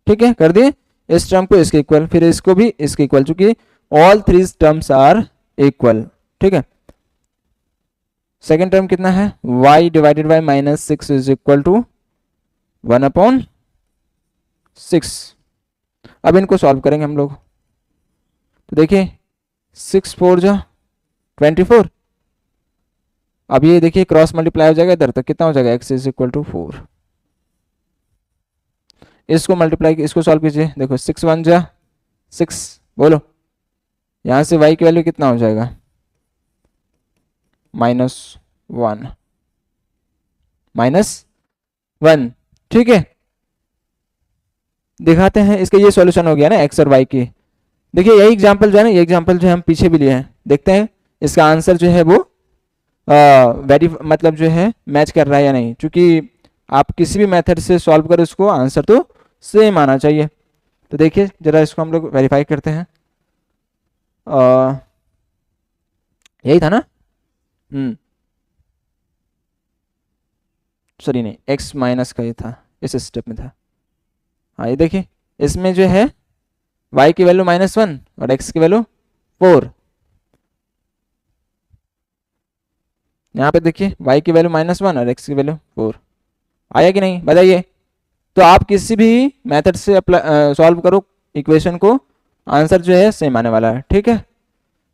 ठीक है, कर दिए इस टर्म को इसके इक्वल, फिर इसको भी इसके इक्वल, चूंकि all three terms are equal. ठीक है, सेकेंड टर्म कितना है, y divided by -6 is equal to 1/6। अब इनको सॉल्व करेंगे हम लोग। तो देखिए 6 4 जा 24। अब ये देखिए क्रॉस मल्टीप्लाई हो जाएगा इधर, तो कितना हो जाएगा, x इज इक्वल टू 4। इसको मल्टीप्लाई, इसको सॉल्व कीजिए। देखो 6 1 जा 6, बोलो यहां से y की वैल्यू कितना हो जाएगा, -1 -1। ठीक है, दिखाते हैं इसके, ये सॉल्यूशन हो गया ना x और y की। देखिए यही एग्जांपल जो है ना, ये एग्जांपल जो है हम पीछे भी लिए हैं, देखते हैं इसका आंसर जो है वो वेरी मतलब जो है मैच कर रहा है या नहीं। क्योंकि आप किसी भी मेथड से सॉल्व करो इसको, आंसर तो सेम आना चाहिए। तो देखिए जरा इसको हम लोग वेरीफाई करते हैं। यही था ना, सॉरी नहीं, x माइनस का ये था, इस स्टेप में था। हाँ ये देखिए इसमें जो है y की वैल्यू -1 और x की वैल्यू 4। यहाँ पे देखिए y की वैल्यू -1 और x की वैल्यू 4। आया कि नहीं, बताइए। तो आप किसी भी मेथड से अप्लाई सॉल्व करो इक्वेशन को, आंसर जो है सेम आने वाला है। ठीक है,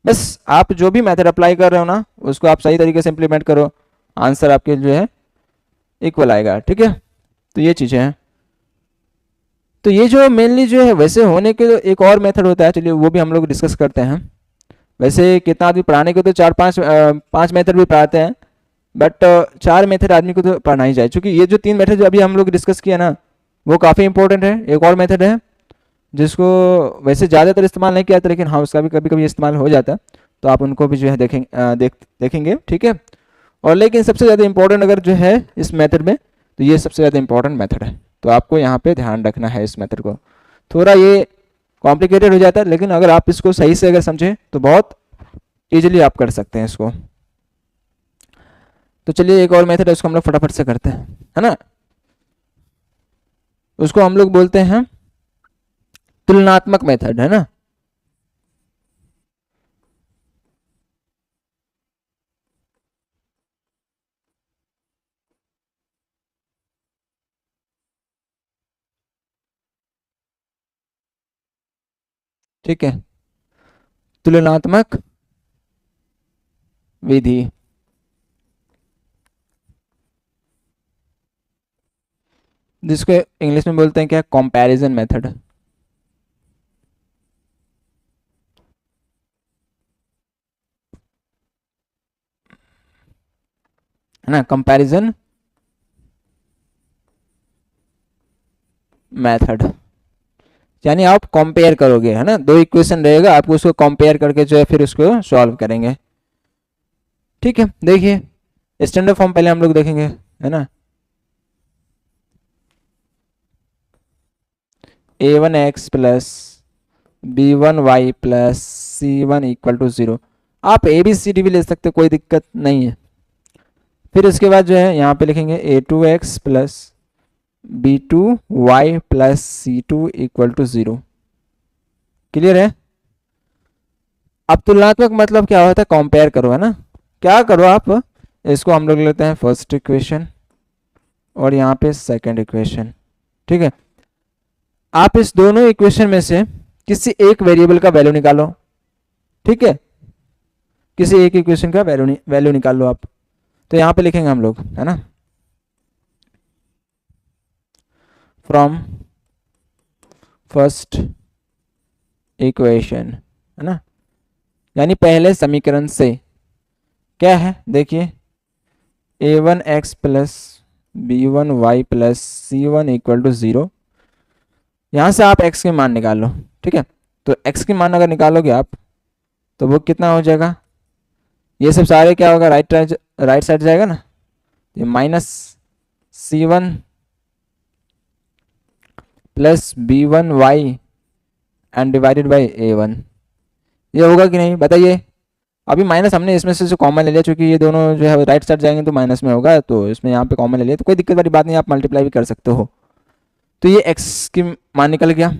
बस आप जो भी मेथड अप्लाई कर रहे हो ना, उसको आप सही तरीके से इम्प्लीमेंट करो, आंसर आपके जो है इक्वल आएगा। ठीक है, तो ये चीज़ें हैं। तो ये जो मेनली जो है, वैसे होने के एक और मेथड होता है, चलिए वो भी हम लोग डिस्कस करते हैं। वैसे कितना आदमी पढ़ाने को तो 4 5 मेथड भी पढ़ाते हैं, बट 4 मेथड आदमी को तो पढ़ना ही चाहिए। क्योंकि ये जो 3 मेथड जो अभी हम लोग डिस्कस किया ना, वो काफ़ी इंपॉर्टेंट है। एक और मेथड है जिसको वैसे ज़्यादातर इस्तेमाल नहीं किया जाता, लेकिन हाँ उसका भी कभी कभी इस्तेमाल हो जाता है, तो आप उनको भी जो है देखेंगे। ठीक है, और लेकिन सबसे ज़्यादा इंपॉर्टेंट अगर जो है इस मेथड में, तो ये सबसे ज़्यादा इंपॉर्टेंट मेथड है। तो आपको यहाँ पे ध्यान रखना है इस मेथड को। थोड़ा ये कॉम्प्लिकेटेड हो जाता है, लेकिन अगर आप इसको सही से अगर समझें तो बहुत ईजिली आप कर सकते हैं इसको। तो चलिए एक और मेथड है, उसको हम लोग फटाफट से करते हैं, है ना। उसको हम लोग बोलते हैं तुलनात्मक मेथड, है ना। ठीक है, तुलनात्मक विधि, जिसको इंग्लिश में बोलते हैं क्या, कंपैरिजन मेथड, है ना, कंपैरिजन मेथड। यानी आप कंपेयर करोगे, है ना, 2 इक्वेशन रहेगा, आपको उसको कंपेयर करके जो है फिर उसको सॉल्व करेंगे। ठीक है, देखिए स्टैंडर्ड फॉर्म पहले हम लोग देखेंगे, है ना। a1x plus b1y plus c1 equal to 0। आप ए बी सी डी भी ले सकते हो, कोई दिक्कत नहीं है। फिर उसके बाद जो है यहाँ पे लिखेंगे a2x plus b2y plus c2 equal to 0। Clear है। अब तुलनात्मक मतलब क्या होता है, कंपेयर करो, है ना। क्या करो आप, इसको हम लोग लेते हैं फर्स्ट इक्वेशन और यहाँ पे सेकंड इक्वेशन। ठीक है, आप इस दोनों इक्वेशन में से किसी एक वेरिएबल का वैल्यू निकालो। ठीक है, किसी एक इक्वेशन का वैल्यू निकाल लो आप। तो यहाँ पे लिखेंगे हम लोग, है ना, फ्रॉम फर्स्ट इक्वेशन, है ना, यानी पहले समीकरण से। क्या है, देखिए a1x plus b1y plus c1 equal to 0। यहाँ से आप x के मान निकाल लो। ठीक है, तो x के मान अगर निकालोगे आप, तो वो कितना हो जाएगा, ये सब सारे क्या होगा, राइट साइड जाएगा ना, ये -c1 plus b1y and divided by a1, ये होगा कि नहीं बताइए। अभी माइनस हमने इसमें से कॉमन ले लिया, क्योंकि ये दोनों जो है राइट साइड जाएंगे तो माइनस में होगा, तो इसमें यहाँ पे कॉमन ले लिया, तो कोई दिक्कत वाली बात नहीं, आप मल्टीप्लाई भी कर सकते हो। तो ये x की मान निकल गया,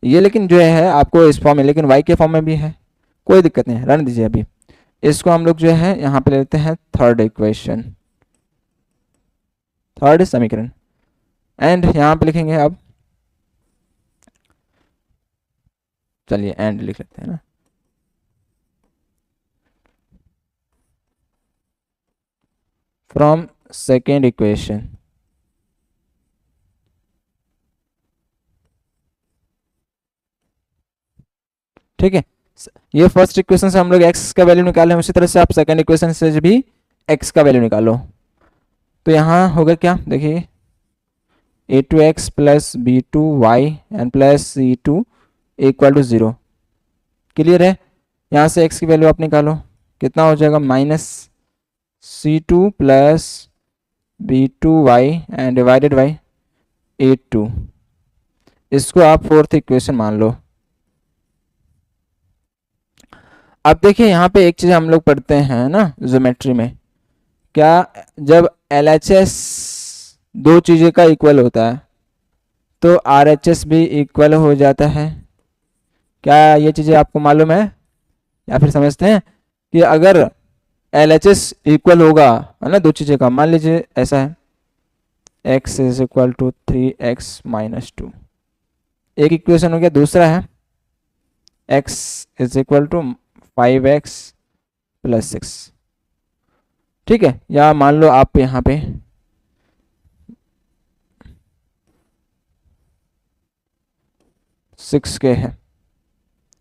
ये लेकिन जो है आपको इस फॉर्म में, लेकिन y के फॉर्म में भी है, कोई दिक्कत नहीं है, रहने दीजिए। अभी इसको हम लोग जो है यहाँ पे लेते हैं थर्ड इक्वेशन, थर्ड समीकरण, एंड यहाँ पे लिखेंगे अब, चलिए एंड लिख लेते हैं ना, फ्रॉम सेकेंड इक्वेशन, ठीक है। ये फर्स्ट इक्वेशन से हम लोग x का वैल्यू निकाले हैं, उसी तरह से आप सेकेंड इक्वेशन से भी x का वैल्यू निकालो। तो यहाँ होगा क्या, देखिए a2x plus b2y and plus c2 equal to 0, clear है। यहाँ से x की वैल्यू आप निकालो, कितना हो जाएगा, -c2 plus b2y and divided by a2, इसको आप फोर्थ इक्वेशन मान लो। अब देखिए यहाँ पे एक चीज़ हम लोग पढ़ते हैं ना ज्योमेट्री में, क्या जब LHS दो चीज़ें का इक्वल होता है तो RHS भी इक्वल हो जाता है। क्या ये चीज़ें आपको मालूम है या फिर समझते हैं कि अगर LHS इक्वल होगा है ना दो चीज़ें का, मान लीजिए ऐसा है x is equal to 3x minus 2, एक इक्वेशन हो गया। दूसरा है x is equal to 5x plus 6, ठीक है। या मान लो आप यहाँ पे सिक्स के है,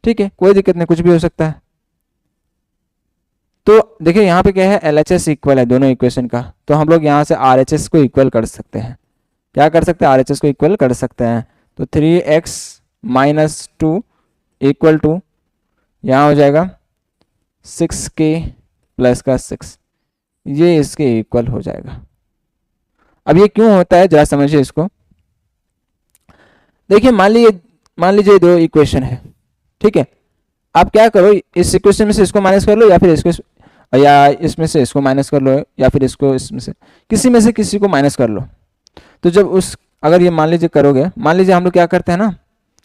ठीक है, कोई दिक्कत नहीं, कुछ भी हो सकता है। तो देखिए यहाँ पे क्या है, LHS इक्वल है दोनों इक्वेशन का, तो हम लोग यहाँ से RHS को इक्वल कर सकते हैं। क्या कर सकते हैं, RHS को इक्वल कर सकते हैं। तो 3x माइनस 2 इक्वल टू यहाँ हो जाएगा 6k प्लस का 6, ये इसके इक्वल हो जाएगा। अब ये क्यों होता है जरा समझिए इसको। देखिए मान लीजिए दो इक्वेशन है, ठीक है। आप क्या करो, इस इक्वेशन में से इसको माइनस कर लो, या फिर इसको, या इसमें से इसको माइनस कर लो, या फिर इसको इसमें से किसी को माइनस कर लो। तो जब अगर ये मान लीजिए करोगे, मान लीजिए हम लोग क्या करते हैं ना,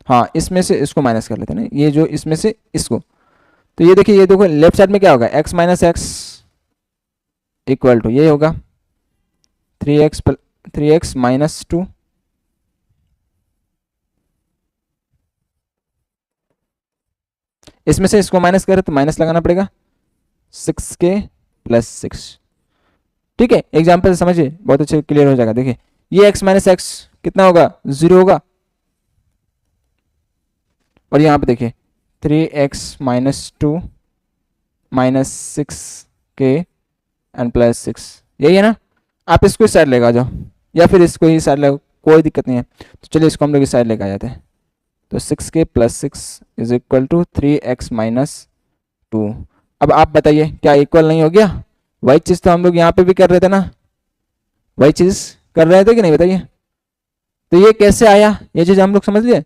हाँ इसमें से इसको माइनस कर लेते हैं ना, ये जो इसमें से इसको, तो ये देखिए, ये देखो लेफ्ट साइड में क्या होगा, x minus x equal to ये होगा 3x माइनस 2, इसमें से इसको माइनस करें तो माइनस लगाना पड़ेगा 6k प्लस 6, ठीक है। एग्जाम्पल से समझिए, बहुत अच्छे क्लियर हो जाएगा। देखिए ये x माइनस एक्स कितना होगा, 0 होगा, और यहाँ पे देखिए 3x minus 2 minus 6k and plus 6, यही है ना। आप इसको इस साइड लेकर आ जाओ, या फिर इसको ही साइड ले, कोई दिक्कत नहीं है। तो चलिए इसको हम लोग इस साइड लेकर आ जाते हैं। तो 6k plus 6 is equal to 3x minus 2। अब आप बताइए क्या इक्वल नहीं हो गया, वही चीज़ तो हम लोग यहाँ पे भी कर रहे थे ना, वही चीज़ कर रहे थे कि नहीं बताइए। तो ये कैसे आया, ये चीज़ हम लोग समझ लिए है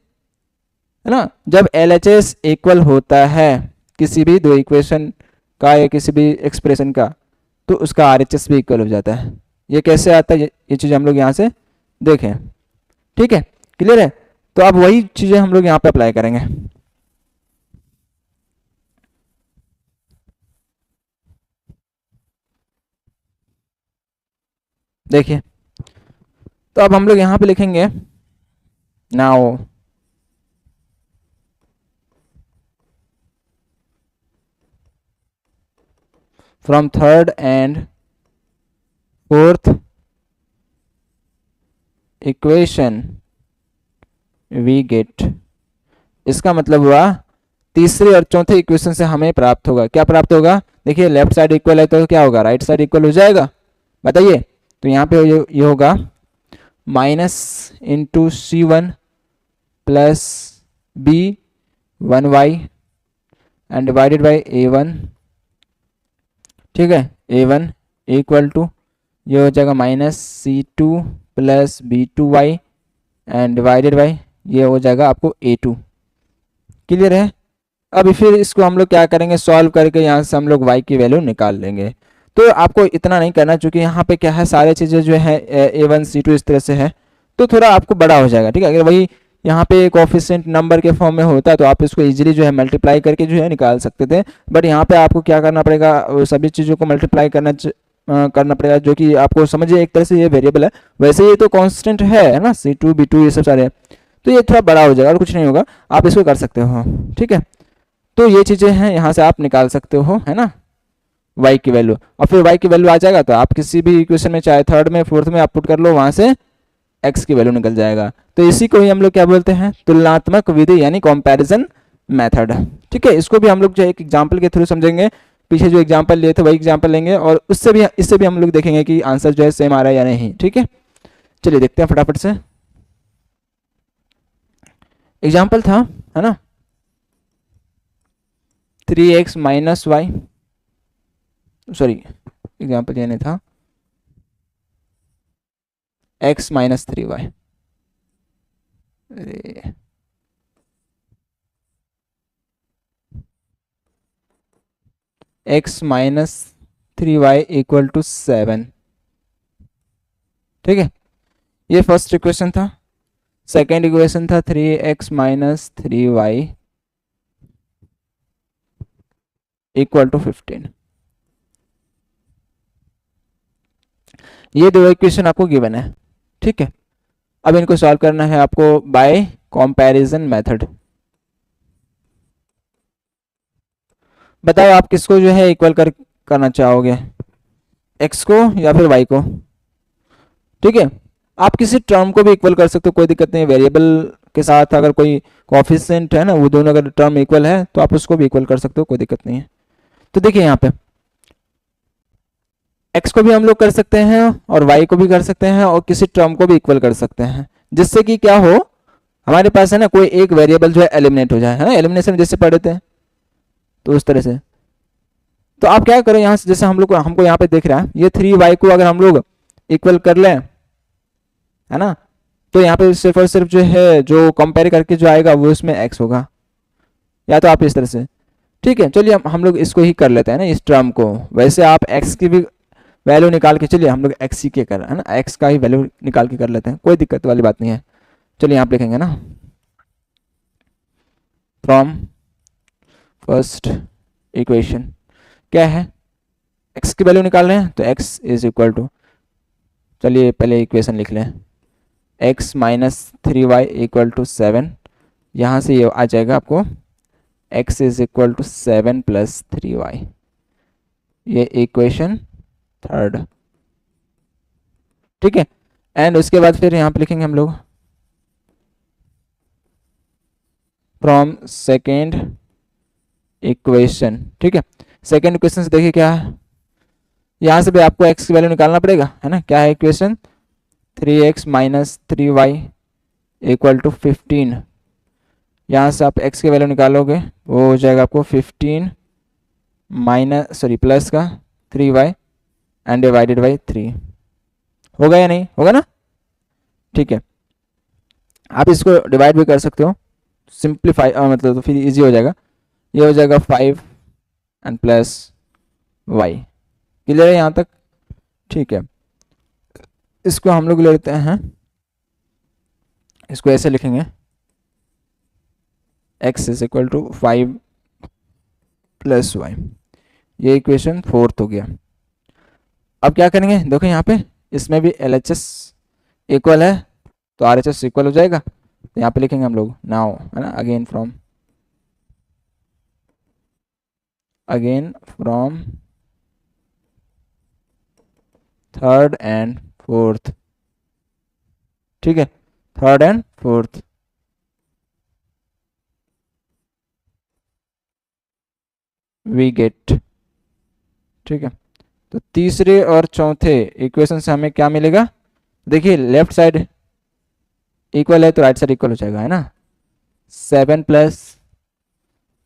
ना। जब LHS इक्वल होता है किसी भी दो इक्वेशन का या किसी भी एक्सप्रेशन का, तो उसका RHS भी इक्वल हो जाता है। ये कैसे आता है, ये चीज़ हम लोग यहाँ से देखें, ठीक है, क्लियर है। तो अब वही चीज़ें हम लोग यहाँ पे अप्लाई करेंगे। देखिए तो अब हम लोग यहाँ पे लिखेंगे now from third and fourth equation we get, इसका मतलब हुआ तीसरे और चौथे इक्वेशन से हमें प्राप्त होगा, क्या प्राप्त होगा, देखिए लेफ्ट साइड इक्वल है तो क्या होगा, राइट साइड इक्वल हो जाएगा, बताइए। तो यहाँ पे ये होगा minus into C1 plus B1y and divided by A1, ठीक है, A1 इक्वल टू ये हो जाएगा -C2 plus B2y and divided by ये हो जाएगा आपको A2। क्लियर है? अब फिर इसको हम लोग क्या करेंगे, सॉल्व करके यहाँ से हम लोग y की वैल्यू निकाल लेंगे। तो आपको इतना नहीं करना, क्योंकि यहाँ पे क्या है, सारी चीज़ें जो है A1 C2 इस तरह से है, तो थोड़ा आपको बड़ा हो जाएगा। ठीक है, अगर वही यहाँ पे कोएफिशिएंट नंबर के फॉर्म में होता तो आप इसको इजीली जो है मल्टीप्लाई करके जो है निकाल सकते थे, बट यहाँ पे आपको क्या करना पड़ेगा, सभी चीज़ों को मल्टीप्लाई करना पड़ेगा, जो कि आपको समझिए एक तरह से ये वेरिएबल है, वैसे ये तो कांस्टेंट है ना, C2 B2 ये सब सारे, तो ये थोड़ा बड़ा हो जाएगा और कुछ नहीं होगा, आप इसको कर सकते हो। ठीक है, तो ये चीज़ें हैं, यहाँ से आप निकाल सकते हो, है ना, y की वैल्यू। और फिर y की वैल्यू आ जाएगा तो आप किसी भी इक्वेशन में, चाहे थर्ड में फोर्थ में आप पुट कर लो, वहाँ से x की वैल्यू निकल जाएगा। तो इसी को ही हम लोग क्या बोलते हैं, तुलनात्मक विधि यानी कंपैरिजन मेथड। ठीक है, इसको भी हम लोग जो एक एग्जाम्पल के थ्रू समझेंगे, पीछे जो एग्जाम्पल लिए थे वही एग्जाम्पल लेंगे, और इससे भी हम लोग देखेंगे कि आंसर जो है सेम आ रहा है या नहीं। ठीक है, चलिए देखते हैं फटाफट से। एग्जाम्पल था, है ना, 3x minus Y, sorry example ये नहीं था, x minus 3y, x minus 3y equal to 7। ठीक है, ये फर्स्ट इक्वेशन था। सेकेंड इक्वेशन था 3x minus 3y equal to 15। ये दो इक्वेशन आपको गिवन है। ठीक है, अब इनको सॉल्व करना है आपको बाय कंपैरिजन मेथड। बताओ आप किसको जो है इक्वल करना चाहोगे, x को या फिर y को। ठीक है, आप किसी टर्म को भी इक्वल कर सकते हो, कोई दिक्कत नहीं। वेरिएबल के साथ अगर कोई कोएफिशिएंट है ना, वो दोनों अगर टर्म इक्वल है तो आप उसको भी इक्वल कर सकते हो, कोई दिक्कत नहीं है। तो देखिए यहाँ पे x को भी हम लोग कर सकते हैं और y को भी कर सकते हैं और किसी टर्म को भी इक्वल कर सकते हैं, जिससे कि क्या हो, हमारे पास है ना कोई एक वेरिएबल जो है एलिमिनेट हो जाए, है ना, एलिमिनेशन जैसे पढ़े थे, तो उस तरह से। तो आप क्या करो, यहाँ से जैसे हमको यहाँ पे दिख रहा है, ये 3y को अगर हम लोग इक्वल कर लें, है ना, तो यहाँ पे सिर्फ और सिर्फ जो है जो कंपेयर करके जो आएगा वो इसमें x होगा, या तो आप इस तरह से। ठीक है, चलिए हम लोग इसको ही कर लेते हैं ना, इस टर्म को। वैसे आप x की भी वैल्यू निकाल के, चलिए हम लोग x ही के कर, है ना, x का ही वैल्यू निकाल के कर लेते हैं, कोई दिक्कत वाली बात नहीं है। चलिए यहाँ पे लिखेंगे ना, फ्रॉम फर्स्ट इक्वेशन क्या है, x की वैल्यू निकाल रहे हैं, तो x इज इक्वल टू, चलिए पहले इक्वेशन लिख लें, x minus 3y equal to 7। यहाँ से ये आ जाएगा आपको x is equal to 7 plus 3y, ये इक्वेशन थर्ड। ठीक है, एंड उसके बाद फिर यहाँ पे लिखेंगे हम लोग फ्रॉम सेकेंड इक्वेशन। ठीक है, सेकेंड इक्वेशन से देखिए क्या है, यहाँ से भी आपको x की वैल्यू निकालना पड़ेगा, है ना। क्या है equation, 3x minus 3y equal to 15। यहाँ से आप x की वैल्यू निकालोगे, वो हो जाएगा आपको 15 प्लस का 3y एंड डिवाइडेड बाई 3। होगा या नहीं होगा ना। ठीक है, आप इसको डिवाइड भी कर सकते हो, सिंप्लीफाई मतलब तो फिर इजी हो जाएगा। ये हो जाएगा 5 एंड प्लस y। क्लियर है यहाँ तक। ठीक है, इसको हम लोग लेते हैं, इसको ऐसे लिखेंगे, x is equal to 5 plus y। ये इक्वेशन फोर्थ हो गया। अब क्या करेंगे, देखो यहाँ पे इसमें भी LHS इक्वल है तो RHS इक्वल हो जाएगा, तो यहाँ पे लिखेंगे हम लोग नाउ, है ना, again from third and fourth. ठीक है, third and fourth, we get. ठीक है, तो तीसरे और चौथे इक्वेशन से हमें क्या मिलेगा, देखिए लेफ्ट साइड इक्वल है तो राइट साइड इक्वल हो जाएगा, है ना। 7 प्लस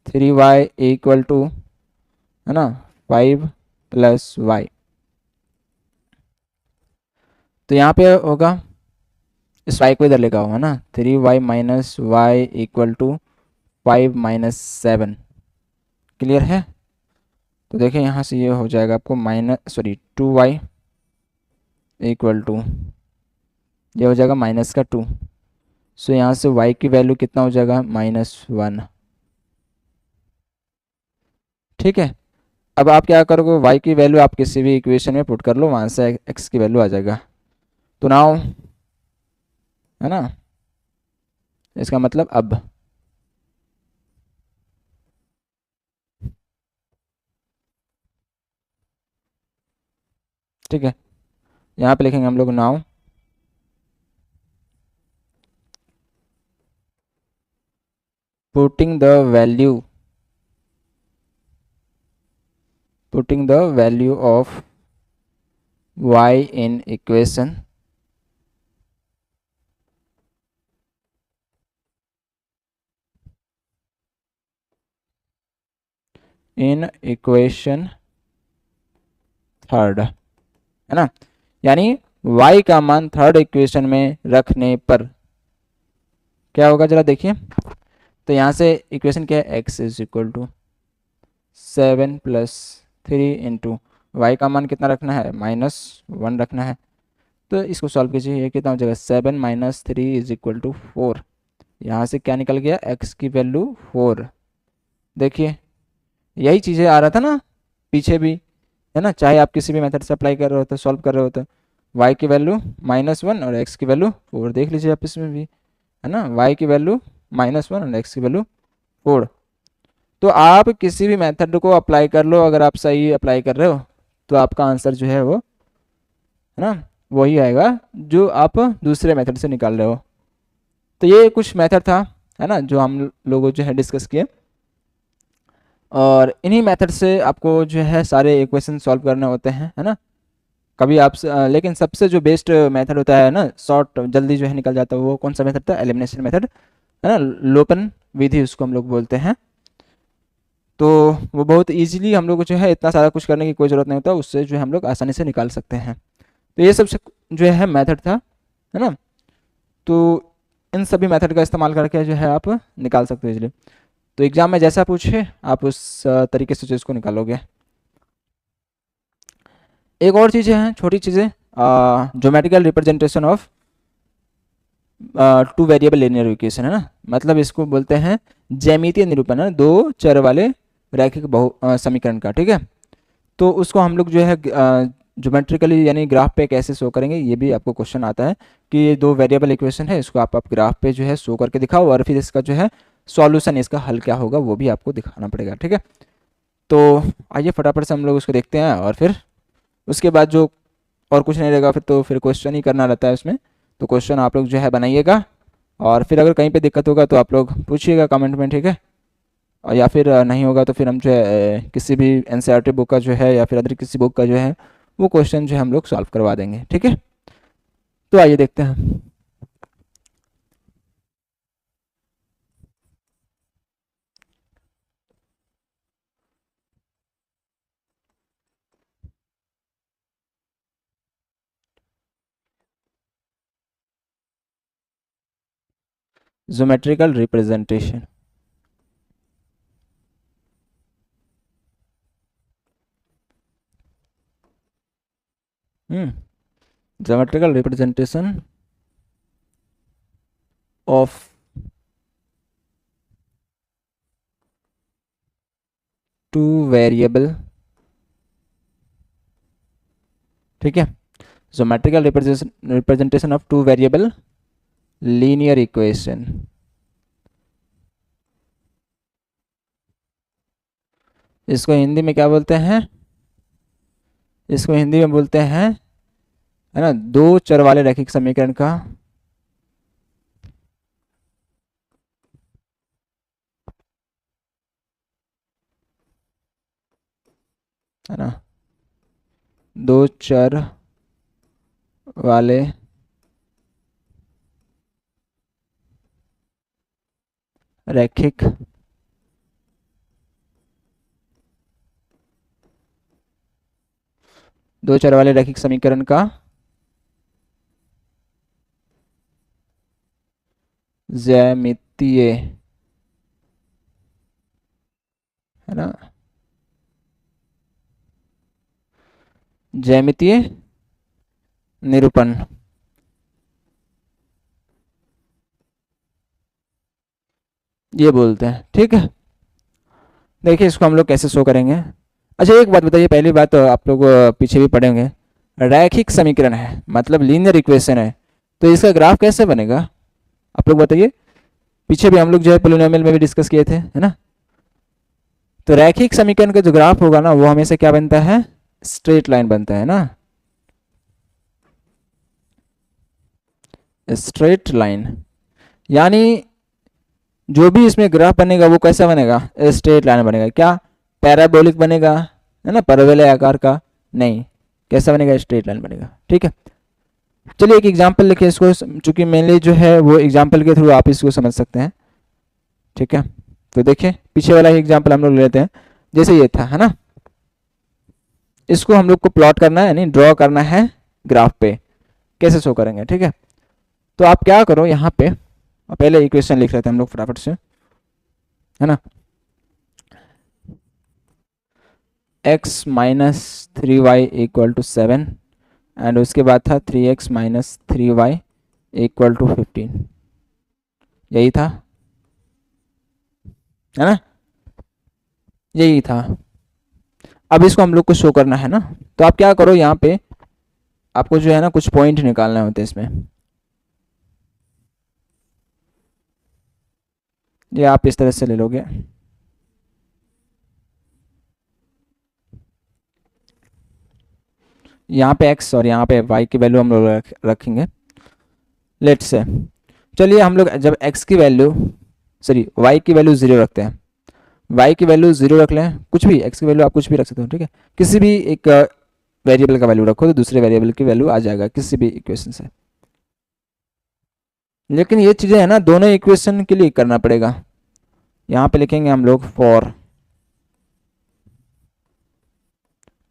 3y इक्वल टू, है ना, 5 प्लस वाई। तो यहाँ पे होगा, इस y को इधर लेकर आओ, है ना, 3y minus y equal to 5 - 7। Clear है? तो देखिए यहाँ से ये हो जाएगा आपको -2y इक्वल टू, ये हो जाएगा -2। सो यहाँ से y की वैल्यू कितना हो जाएगा, -1। ठीक है। अब आप क्या करोगे, y की वैल्यू आप किसी भी इक्वेशन में पुट कर लो, वहाँ से x की वैल्यू आ जाएगा। तो नाउ, है ना, इसका मतलब अब ठीक है, यहाँ पे लिखेंगे हम लोग now putting the value of y in equation third, है ना, यानी y का मान थर्ड इक्वेशन में रखने पर क्या होगा, जरा देखिए। तो यहाँ से इक्वेशन क्या है, x is equal to 7 + 3 into y का मान कितना रखना है, -1 रखना है। तो इसको सॉल्व कीजिए, ये कितना हो जाएगा, 7 - 3 इज इक्वल टू 4। यहाँ से क्या निकल गया, x की वैल्यू 4। देखिए यही चीज़ें आ रहा था ना पीछे भी, है ना, चाहे आप किसी भी मेथड से अप्लाई कर रहे होते, सॉल्व कर रहे होते, y की वैल्यू -1 और x की वैल्यू 4, देख लीजिए आप इसमें भी, है ना, y की वैल्यू -1 और x की वैल्यू 4। तो आप किसी भी मेथड को अप्लाई कर लो, अगर आप सही अप्लाई कर रहे हो तो आपका आंसर जो है वो, है ना, वही आएगा जो आप दूसरे मेथड से निकाल रहे हो। तो ये कुछ मेथड था, है ना, जो हम लोगों जो है डिस्कस किए, और इन्हीं मेथड से आपको जो है सारे इक्वेशन सॉल्व करने होते हैं, है ना। कभी आप लेकिन सबसे जो बेस्ट मेथड होता है ना, शॉर्ट जल्दी जो है निकल जाता है, वो कौन सा मेथड था, एलिमिनेशन मेथड, है ना, लोपन विधि उसको हम लोग बोलते हैं। तो वो बहुत इजीली हम लोग को जो है इतना सारा कुछ करने की कोई ज़रूरत नहीं होता, उससे जो है हम लोग आसानी से निकाल सकते हैं। तो ये सब जो है मेथड था, है ना। तो इन सभी मेथड का इस्तेमाल करके जो है आप निकाल सकते हो इजीली। तो एग्ज़ाम में जैसा पूछे आप उस तरीके से चीज़ को निकालोगे। एक और चीज़ें हैं, छोटी चीज़ें, geometrical representation of two variable linear equation, है ना, मतलब इसको बोलते हैं ज्यामितीय निरूपण, है, दो चर वाले रैखिक समीकरण का। ठीक है, तो उसको हम लोग जो है ज्योमेट्रिकली यानी ग्राफ पे कैसे शो करेंगे, ये भी आपको क्वेश्चन आता है कि ये दो वेरिएबल इक्वेशन है, इसको आप ग्राफ पे जो है शो करके दिखाओ, और फिर इसका जो है सॉल्यूशन, इसका हल क्या होगा वो भी आपको दिखाना पड़ेगा। ठीक है, तो आइए फटाफट से हम लोग उसको देखते हैं, और फिर उसके बाद जो और कुछ नहीं रहेगा, फिर क्वेश्चन ही करना रहता है उसमें। तो क्वेश्चन आप लोग जो है बनाइएगा, और फिर अगर कहीं पे दिक्कत होगा तो आप लोग पूछिएगा कमेंट में। ठीक है, और या फिर नहीं होगा तो फिर हम जो है किसी भी एनसीईआरटी बुक का जो है या फिर अदर किसी बुक का जो है वो क्वेश्चन जो है हम लोग सॉल्व करवा देंगे। ठीक है, तो आइए देखते हैं। Geometrical representation, geometrical representation of two variable, ठीक है, geometrical representation of two variable linear equation. इसको हिंदी में क्या बोलते हैं, इसको हिंदी में बोलते हैं, है ना, दो चर वाले रैखिक समीकरण का, है ना, दो चर वाले रैखिक दो चर वाले रैखिक समीकरण का ज्यामितीय, है ना, ज्यामितीय निरूपण। ये बोलते हैं। ठीक है, देखिए इसको हम लोग कैसे शो करेंगे। अच्छा एक बात बताइए, पहली बात तो आप लोग पीछे भी पढ़े होंगे, रैखिक समीकरण है मतलब लीनियर इक्वेशन है, तो इसका ग्राफ कैसे बनेगा आप लोग बताइए। पीछे भी हम लोग जो है पोलिनोमियल में भी डिस्कस किए थे, है ना। तो रैखिक समीकरण का जो ग्राफ होगा ना वो हमेशा क्या बनता है, स्ट्रेट लाइन बनता है ना, स्ट्रेट लाइन। यानी जो भी इसमें ग्राफ बनेगा वो कैसा बनेगा, स्ट्रेट लाइन बनेगा। क्या पैराबोलिक बनेगा, है ना, परवलय आकार का नहीं, कैसा बनेगा, स्ट्रेट लाइन बनेगा। ठीक है, चलिए एक एग्जांपल लिखिए इसको, चूंकि मेनली जो है वो एग्जांपल के थ्रू आप इसको समझ सकते हैं। ठीक है, तो देखिए पीछे वाला ही एग्जांपल हम लोग लेते हैं। जैसे ये था, है ना, इसको हम लोग को प्लॉट करना है, यानी ड्रॉ करना है ग्राफ पे, कैसे शो करेंगे। ठीक है, तो आप क्या करो यहाँ पे, पहले इक्वेशन लिख लेते हैं हम लोग फटाफट से, है ना। x minus 3y equal to 7 and उसके बाद था 3x minus 3y equal to 15, यही था, है ना, यही था। अब इसको हम लोग को शो करना है ना, तो आप क्या करो यहाँ पे, आपको जो है ना कुछ पॉइंट निकालने होते हैं इसमें। ये आप इस तरह से ले लोगे, यहाँ पे x और यहाँ पे y की वैल्यू हम लोग रखेंगे। लेट से, चलिए हम लोग जब x की वैल्यू, सॉरी y की वैल्यू 0 रखते हैं, y की वैल्यू 0 रख लें, कुछ भी x की वैल्यू आप कुछ भी रख सकते हो। ठीक है, किसी भी एक वेरिएबल का वैल्यू रखो तो दूसरे वेरिएबल की वैल्यू आ जाएगा किसी भी इक्वेशन से। लेकिन ये चीज़ें है ना दोनों इक्वेशन के लिए करना पड़ेगा। यहाँ पे लिखेंगे हम लोग फॉर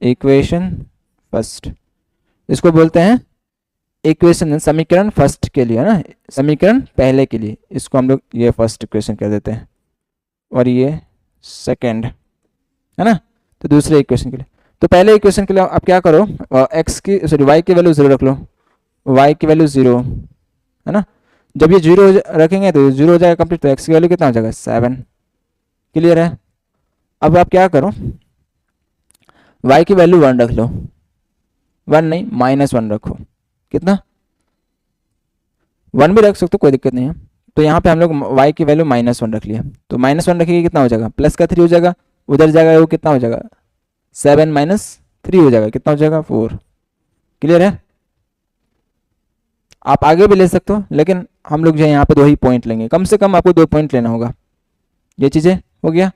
इक्वेशन फर्स्ट, इसको बोलते हैं इक्वेशन, समीकरण फर्स्ट के लिए, है ना, समीकरण पहले के लिए, इसको हम लोग ये फर्स्ट इक्वेशन कर देते हैं और ये सेकंड, है ना। तो दूसरे इक्वेशन के लिए, तो पहले इक्वेशन के लिए आप क्या करो, एक्स की सॉरी वाई की वैल्यू 0 रख लो, वाई की वैल्यू 0, है ना। जब ये 0 रखेंगे तो 0 हो जाएगा कंप्लीट, तो एक्स की वैल्यू कितना हो जाएगा, 7। क्लियर है। अब आप क्या करो, y की वैल्यू 1 रख लो, 1 नहीं -1 रखो, कितना, 1 भी रख सकते हो, कोई दिक्कत नहीं है। तो यहाँ पे हम लोग y की वैल्यू -1 रख लिया, तो -1 रखिए कितना हो जाएगा, प्लस का 3 हो जाएगा, उधर जाएगा वो कितना हो जाएगा, 7 माइनस 3 हो जाएगा, कितना हो जाएगा, 4। क्लियर है। आप आगे भी ले सकते हो, लेकिन हम लोग जो है यहाँ पे 2 ही पॉइंट लेंगे, कम से कम आपको 2 पॉइंट लेना होगा। ये चीज़ें हो गया।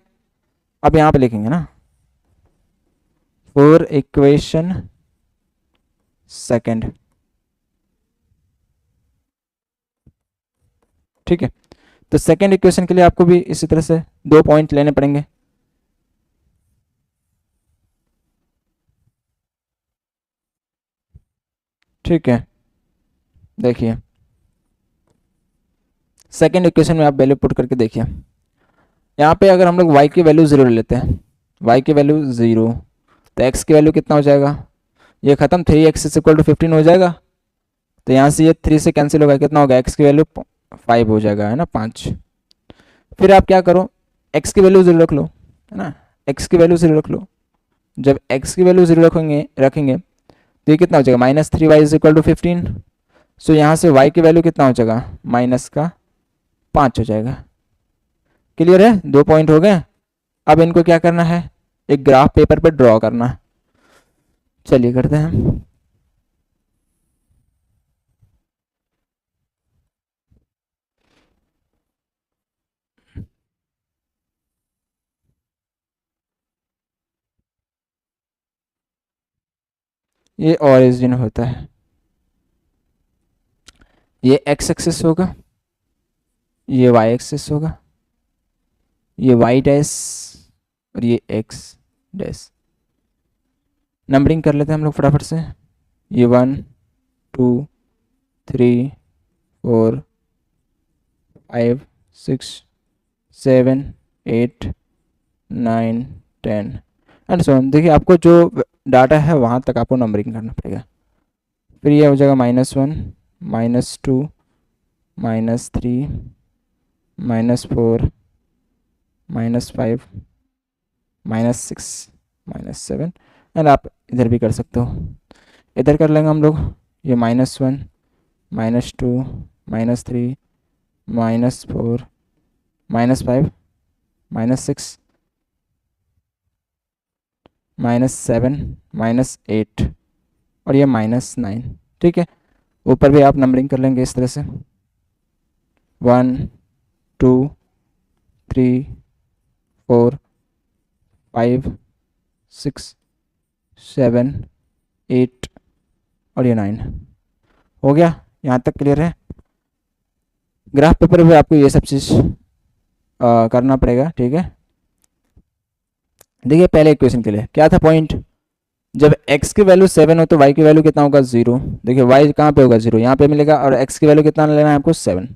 अब यहाँ पे लिखेंगे ना फॉर इक्वेशन सेकंड। ठीक है, तो सेकंड इक्वेशन के लिए आपको भी इसी तरह से 2 पॉइंट लेने पड़ेंगे। ठीक है, देखिए सेकंड इक्वेशन में आप वैल्यू पुट करके देखिए, यहाँ पे अगर हम लोग y की वैल्यू 0 ले लेते हैं, y की वैल्यू 0, तो x की वैल्यू कितना हो जाएगा, ये खत्म, 3x इक्वल टू 15 हो जाएगा, तो यहाँ से ये 3 से कैंसिल होगा, कितना होगा, x की वैल्यू 5 हो जाएगा, है ना, 5। फिर आप क्या करो, x की वैल्यू 0 रख लो, है ना, x की वैल्यू 0 रख लो। जब x की वैल्यू 0 रखेंगे तो ये कितना हो जाएगा, -3y इज इक्वल टू 15। सो यहाँ से y की वैल्यू कितना हो जाएगा, -5 हो जाएगा। क्लियर है, 2 पॉइंट हो गए। अब इनको क्या करना है, एक ग्राफ पेपर पर ड्रॉ करना है। चलिए करते हैं। ये ओरिजिन होता है, ये x एक्सिस होगा, ये y एक्सिस होगा, ये y डैश और ये x डैश। नंबरिंग कर लेते हैं हम लोग फटाफट से। ये 1 2 3 4 5 6 7 8 9 10 एंड सो ऑन। देखिए आपको जो डाटा है वहाँ तक आपको नंबरिंग करना पड़ेगा। फिर ये हो जाएगा -1 -2 -3 -4 -5 -6 -7 एंड आप इधर भी कर सकते हो। इधर कर लेंगे हम लोग ये -1 -2 -3 -4 -5 -6 -7 -8 और ये -9। ठीक है, ऊपर भी आप नंबरिंग कर लेंगे इस तरह से 1 2 3 4 5 6 7 8 और ये 9 हो गया। यहाँ तक क्लियर है। ग्राफ पेपर पे आपको ये सब चीज़ करना पड़ेगा। ठीक है, देखिए पहले इक्वेशन के लिए क्या था पॉइंट, जब x की वैल्यू 7 हो तो y की वैल्यू कितना होगा 0। देखिए y कहाँ पे होगा 0, यहाँ पे मिलेगा, और x की वैल्यू कितना लेना है आपको 7,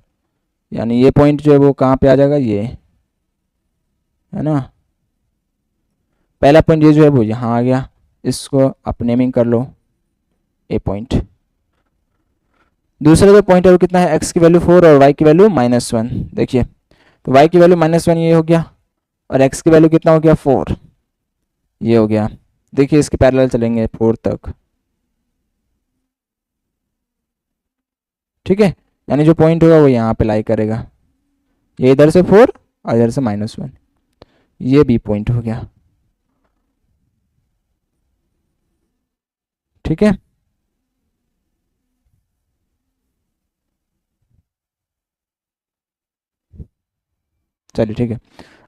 यानी ये पॉइंट जो है वो कहाँ पे आ जाएगा, ये है ना। पहला पॉइंट ये जो है वो यहाँ आ गया, इसको आप नेमिंग कर लो ए पॉइंट। दूसरा जो पॉइंट है वो कितना है, x की वैल्यू 4 और y की वैल्यू -1। देखिए तो y की वैल्यू -1 ये हो गया, और x की वैल्यू कितना हो गया 4 ये हो गया। देखिए इसके पैरेलल चलेंगे 4 तक। ठीक है, यानी जो पॉइंट होगा वो यहाँ पे लाई करेगा, ये इधर से 4 और इधर से -1, ये बी पॉइंट हो गया। ठीक है, चलिए ठीक है।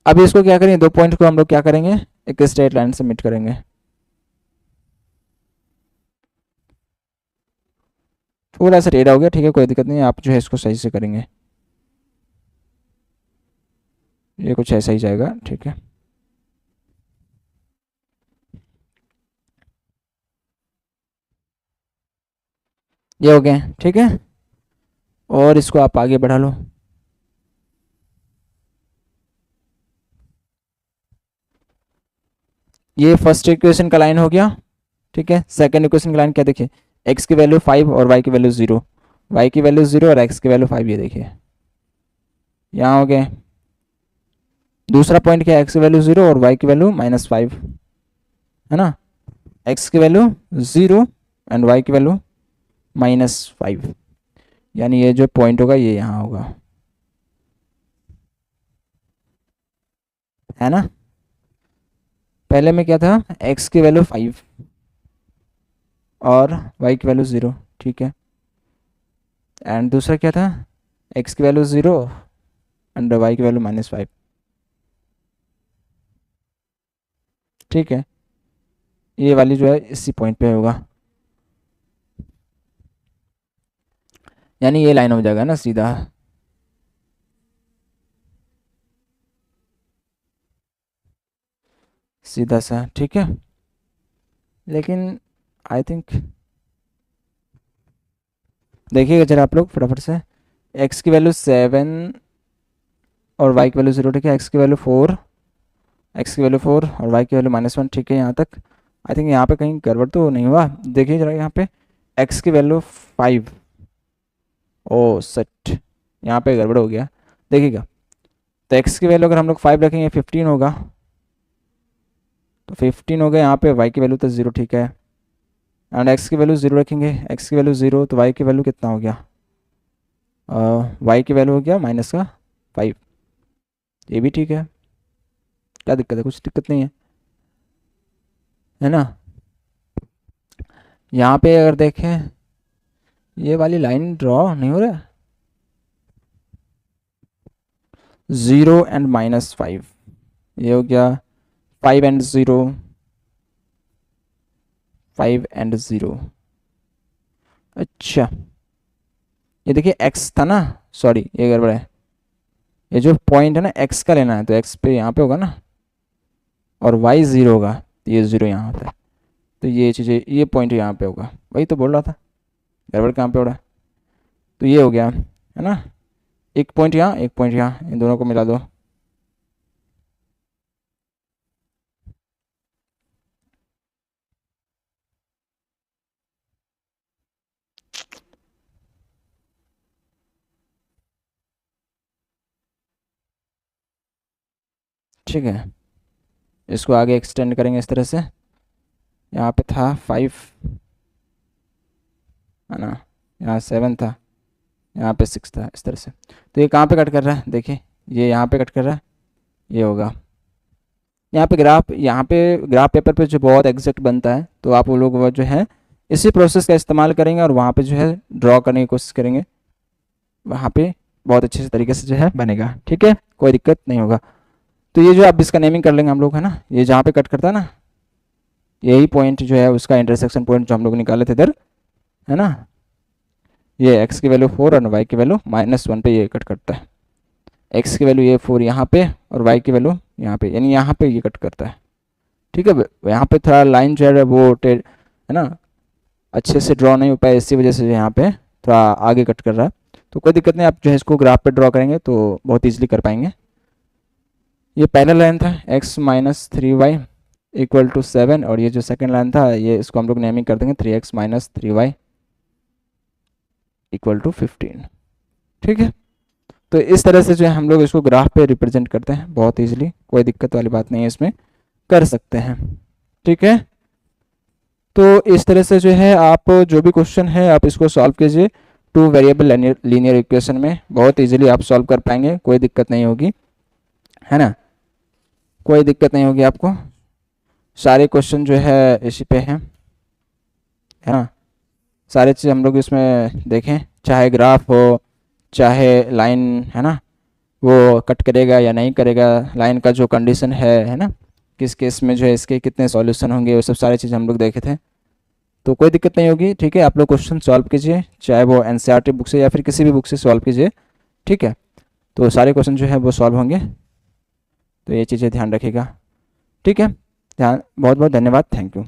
अब इसको क्या करेंगे, दो पॉइंट को हम लोग क्या करेंगे, एक स्ट्रेट लाइन से मीट करेंगे। थोड़ा सा टेढ़ा हो गया, ठीक है कोई दिक्कत नहीं है, आप जो है इसको सही से करेंगे, ये कुछ ऐसा ही जाएगा। ठीक है, ये हो गया। ठीक है, और इसको आप आगे बढ़ा लो। ये फर्स्ट इक्वेशन का लाइन हो गया। ठीक है, सेकंड इक्वेशन की लाइन क्या, देखिए x की वैल्यू 5 और y की वैल्यू 0, y की वैल्यू 0 और x की वैल्यू 5, ये देखिए यहाँ हो गए। दूसरा पॉइंट क्या है, x की वैल्यू 0 और y की वैल्यू -5, है ना। x की वैल्यू 0 एंड y की वैल्यू -5, यानी ये जो पॉइंट होगा ये यहाँ होगा, है ना। पहले में क्या था, x की वैल्यू 5 और y की वैल्यू 0। ठीक है, एंड दूसरा क्या था, x की वैल्यू 0 एंड y की वैल्यू -5। ठीक है, ये वाली जो है इसी पॉइंट पे होगा, यानी ये लाइन हो जाएगा ना सीधा। सीधा सा, ठीक है। लेकिन आई थिंक देखिएगा जरा आप लोग फटाफट से, x की वैल्यू 7 और y की वैल्यू 0। ठीक है, x की वैल्यू 4, x की वैल्यू 4 और y की वैल्यू -1। ठीक है, यहाँ तक आई थिंक यहाँ पे कहीं गड़बड़ तो नहीं हुआ। देखिए जरा यहाँ पे x की वैल्यू 5, ओ सट, यहाँ पे गड़बड़ हो गया, देखिएगा। तो x की वैल्यू अगर हम लोग 5 रखेंगे 15 होगा, तो 15 हो गया। यहाँ पे y की वैल्यू तो 0, ठीक है, एंड x की वैल्यू 0 रखेंगे, x की वैल्यू 0, तो y की वैल्यू कितना हो गया, y की वैल्यू हो गया -5। ये भी ठीक है, क्या दिक्कत है, कुछ दिक्कत नहीं है ना। यहाँ पे अगर देखें ये वाली लाइन ड्रॉ नहीं हो रहा, 0 एंड -5, ये हो गया 5 एंड 0, 5 एंड 0। अच्छा, ये देखिए x था ना, सॉरी ये गड़बड़ है, ये जो पॉइंट है ना x का लेना है, तो x पे यहाँ पे होगा ना, और y 0 होगा, तो ये 0 यहाँ होता है। तो ये चीज़ें, ये पॉइंट यहाँ पे होगा, वही तो बोल रहा था, गड़बड़ कहाँ पे हो रहा है। तो ये हो गया है ना, एक पॉइंट यहाँ, एक पॉइंट यहाँ, इन दोनों को मिला दो। ठीक है, इसको आगे एक्सटेंड करेंगे इस तरह से। यहाँ पे था 5 है ना, यहाँ 7 था, यहाँ पे 6 था, इस तरह से। तो ये कहाँ पे कट कर रहा है, देखिए ये यहाँ पे कट कर रहा है, ये होगा यहाँ पे ग्राफ पेपर पे जो बहुत एग्जैक्ट बनता है, तो आप वो लोग वो जो है इसी प्रोसेस का इस्तेमाल करेंगे और वहाँ पे जो है ड्रॉ करने की कोशिश करेंगे, वहाँ पे बहुत अच्छे से तरीके से जो है बनेगा। ठीक है, कोई दिक्कत नहीं होगा। तो ये जो आप इसका नेमिंग कर लेंगे हम लोग, है ना, ये जहाँ पे कट करता है ना, यही पॉइंट जो है उसका इंटरसेक्शन पॉइंट जो हम लोग निकाले थे इधर, है ना, ये x की वैल्यू 4 और y की वैल्यू -1 पे ये कट करता है। x की वैल्यू ये 4 यहाँ पे और y की वैल्यू यहाँ पे, यानी यहाँ पे ये कट करता है। ठीक है, यहाँ पे थोड़ा लाइन जो है वो है ना, अच्छे से ड्रॉ नहीं हो पाया, इसी वजह से यहाँ पे थोड़ा आगे कट कर रहा है। तो कोई दिक्कत नहीं, आप जो है इसको ग्राफ पे ड्रॉ करेंगे तो बहुत ईजिली कर पाएंगे। ये पहला लाइन था x - 3y = 7, और ये जो सेकंड लाइन था ये इसको हम लोग नेमिंग कर देंगे 3x - 3y = 15। ठीक है, तो इस तरह से जो है हम लोग इसको ग्राफ पे रिप्रेजेंट करते हैं बहुत ईजिली, कोई दिक्कत वाली बात नहीं है, इसमें कर सकते हैं। ठीक है, तो इस तरह से जो है आप जो भी क्वेश्चन है आप इसको सॉल्व कीजिए 2 वेरिएबल लीनियर इक्वेशन में, बहुत इजीली आप सॉल्व कर पाएंगे, कोई दिक्कत नहीं होगी, है ना, कोई दिक्कत नहीं होगी आपको। सारे क्वेश्चन जो है इसी पे हैं, है ना, सारे चीज़ हम लोग इसमें देखें, चाहे ग्राफ हो चाहे लाइन, है ना, वो कट करेगा या नहीं करेगा, लाइन का जो कंडीशन है ना, किस केस में जो है इसके कितने सॉल्यूशन होंगे, वो सब सारी चीज़ हम लोग देखे थे। तो कोई दिक्कत नहीं होगी। ठीक है, आप लोग क्वेश्चन सॉल्व कीजिए, चाहे वो एनसीईआरटी बुक से या फिर किसी भी बुक से सॉल्व कीजिए। ठीक है, तो सारे क्वेश्चन जो है वो सॉल्व होंगे, तो ये चीज़ें ध्यान रखिएगा। ठीक है, ध्यान, बहुत बहुत धन्यवाद, थैंक यू।